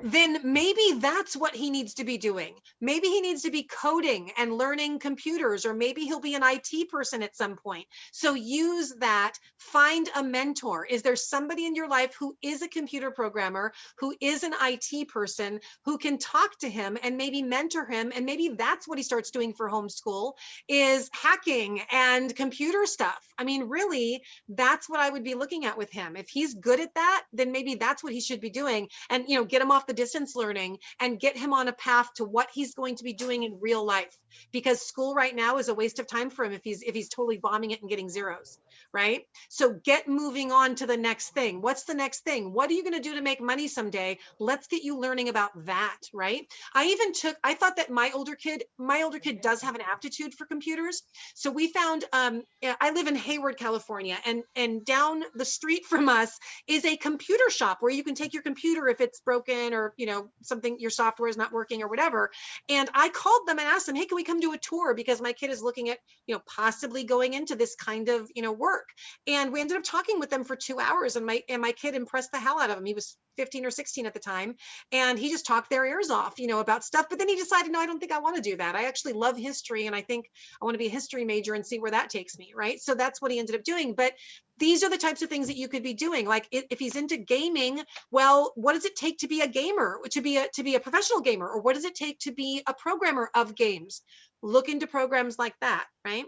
then maybe that's what he needs to be doing. Maybe he needs to be coding and learning computers, or maybe he'll be an IT person at some point. So use that, find a mentor. Is there somebody in your life who is a computer programmer, who is an IT person, who can talk to him and maybe mentor him? And maybe that's what he starts doing for homeschool, is hacking and computer stuff. I mean, really, that's what I would be looking at with him. If he's good at that, then maybe that's what he should be doing. And, you know, get him off the distance learning and get him on a path to what he's going to be doing in real life, because school right now is a waste of time for him if he's totally bombing it and getting zeros, right? So get moving on to the next thing. What's the next thing? What are you going to do to make money someday? Let's get you learning about that, right? I thought that my older kid does have an aptitude for computers. So we found, I live in Hayward, California, and down the street from us is a computer shop where you can take your computer if it's broken, or, you know, something, your software is not working or whatever. And I called them and asked them, hey, can we come do a tour? Because my kid is looking at, you know, possibly going into this kind of, you know, work. And we ended up talking with them for 2 hours, and my kid impressed the hell out of him. He was 15 or 16 at the time. And he just talked their ears off, you know, about stuff. But then he decided, no, I don't think I want to do that. I actually love history, and I think I want to be a history major and see where that takes me, right? So that's what he ended up doing. But these are the types of things that you could be doing. Like if he's into gaming, well, what does it take to be a gamer, to be a professional gamer? Or what does it take to be a programmer of games? Look into programs like that, right?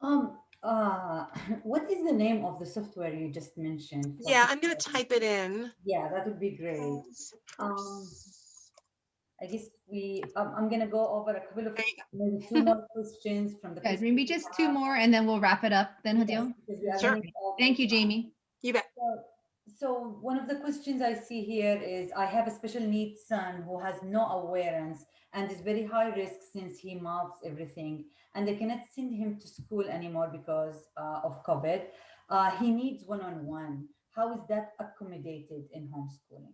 Um, what is the name of the software you just mentioned? Yeah, I'm going to type it in. Yeah, that would be great. I guess I'm gonna go over a couple of maybe 2 more questions from the Guys, maybe just 2 more and then we'll wrap it up then, Hadil. Sure. Thank you, Jamie. You bet. So one of the questions I see here is, I have a special needs son who has no awareness and is very high risk since he mouths everything, and they cannot send him to school anymore because of COVID. He needs one-on-one. How is that accommodated in homeschooling?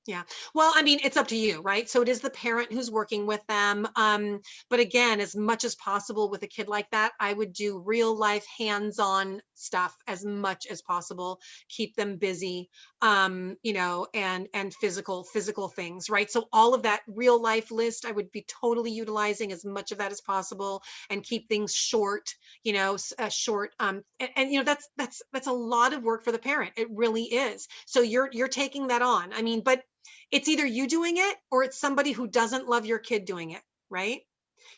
Yeah. Well, I mean, it's up to you, right? So it is the parent who's working with them. But again, as much as possible with a kid like that, I would do real life hands-on stuff as much as possible. Keep them busy, you know, and physical things, right? So all of that real life list, I would be totally utilizing as much of that as possible, and keep things short, you know, short. And you know, that's a lot of work for the parent. It really is. So you're taking that on. I mean, but it's either you doing it or it's somebody who doesn't love your kid doing it, right?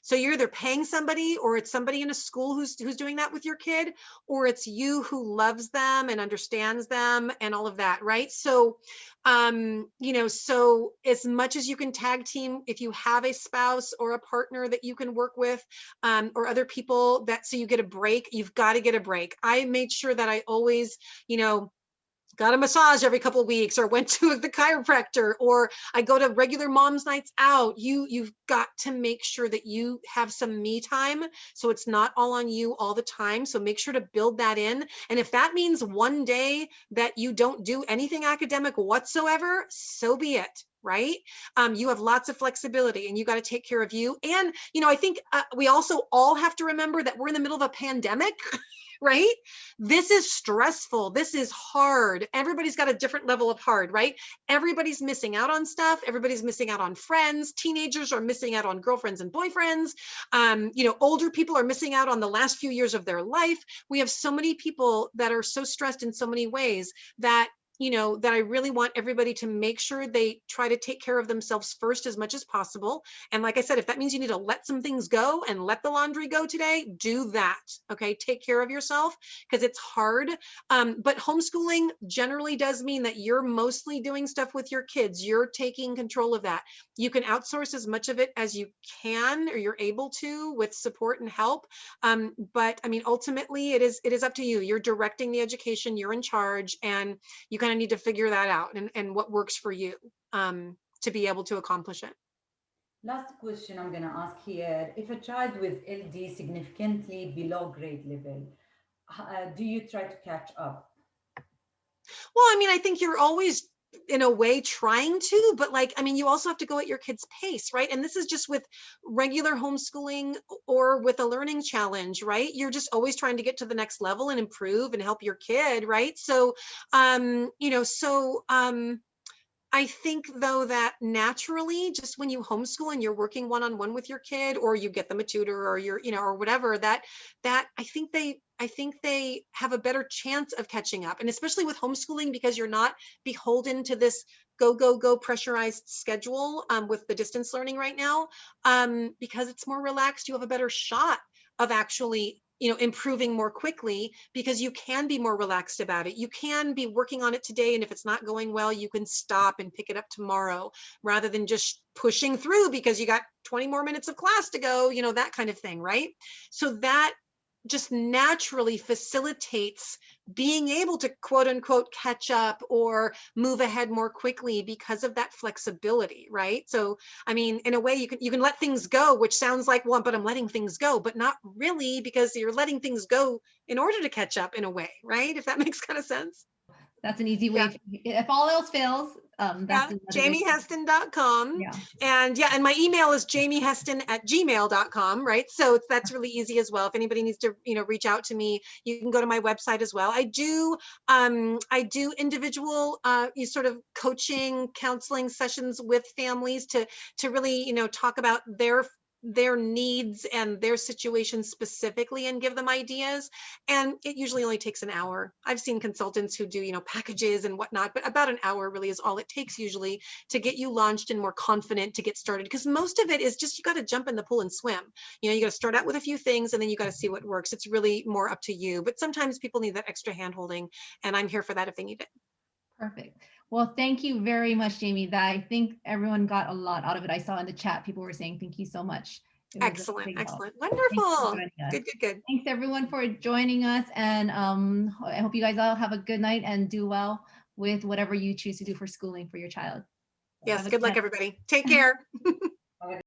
So you're either paying somebody, or it's somebody in a school who's doing that with your kid, or it's you who loves them and understands them and all of that, right? So, you know, so as much as you can tag team, if you have a spouse or a partner that you can work with, or other people, that so you get a break, you've got to get a break. I made sure that I always, you know, got a massage every couple of weeks, or went to the chiropractor, or I go to regular mom's nights out. You've got to make sure that you have some me time, so it's not all on you all the time. So make sure to build that in. And if that means one day that you don't do anything academic whatsoever, so be it. Right? You have lots of flexibility, and you got to take care of you. And, you know, I think we also all have to remember that we're in the middle of a pandemic. Right? This is stressful. This is hard. Everybody's got a different level of hard, right? Everybody's missing out on stuff. Everybody's missing out on friends. Teenagers are missing out on girlfriends and boyfriends. You know, older people are missing out on the last few years of their life. We have so many people that are so stressed in so many ways that, you know, that I really want everybody to make sure they try to take care of themselves first as much as possible. And like I said, if that means you need to let some things go and let the laundry go today, do that. Okay. Take care of yourself, because it's hard. But homeschooling generally does mean that you're mostly doing stuff with your kids. You're taking control of that. You can outsource as much of it as you can, or you're able to, with support and help. But I mean, ultimately it is up to you. You're directing the education, you're in charge, and you kind of need to figure that out, and what works for you to be able to accomplish it. Last question I'm going to ask here. If a child with LD significantly below grade level, do you try to catch up? Well, I mean, I think you're always in a way trying to, but like, I mean, you also have to go at your kid's pace, right? And this is just with regular homeschooling or with a learning challenge, right? You're just always trying to get to the next level and improve and help your kid, right? So, you know, so, I think though that naturally, just when you homeschool and you're working one-on-one with your kid, or you get them a tutor, or you're, or whatever, that I think they have a better chance of catching up. And especially with homeschooling, because you're not beholden to this go pressurized schedule with the distance learning right now, because it's more relaxed, you have a better shot of actually improving more quickly, because you can be more relaxed about it. You can be working on it today, and if it's not going well, you can stop and pick it up tomorrow, rather than just pushing through because you got 20 more minutes of class to go, that kind of thing, right? So that just naturally facilitates being able to quote unquote catch up or move ahead more quickly because of that flexibility, right? So I mean, in a way, you can let things go, which sounds like, well, but I'm letting things go, but not really, because you're letting things go in order to catch up in a way, right? If that makes kind of sense. That's an easy way. Yeah. If all else fails, that's another way. JamieHeston.com. Yeah. And my email is jamieheston@gmail.com, right? So that's really easy as well. If anybody needs to, reach out to me, you can go to my website as well. I do individual sort of coaching, counseling sessions with families to really, talk about their needs and their situation specifically and give them ideas. And it usually only takes an hour. I've seen consultants who do, packages and whatnot, but about an hour really is all it takes usually to get you launched and more confident to get started. Because most of it is just, you got to jump in the pool and swim. You got to start out with a few things, and then you got to see what works. It's really more up to you. But sometimes people need that extra hand holding, and I'm here for that if they need it. Perfect. Well, thank you very much, Jamie. I think everyone got a lot out of it. I saw in the chat, people were saying, thank you so much. Excellent. Wonderful. Good. Thanks everyone for joining us. And I hope you guys all have a good night and do well with whatever you choose to do for schooling for your child. Yes. Good luck, everybody. Take care.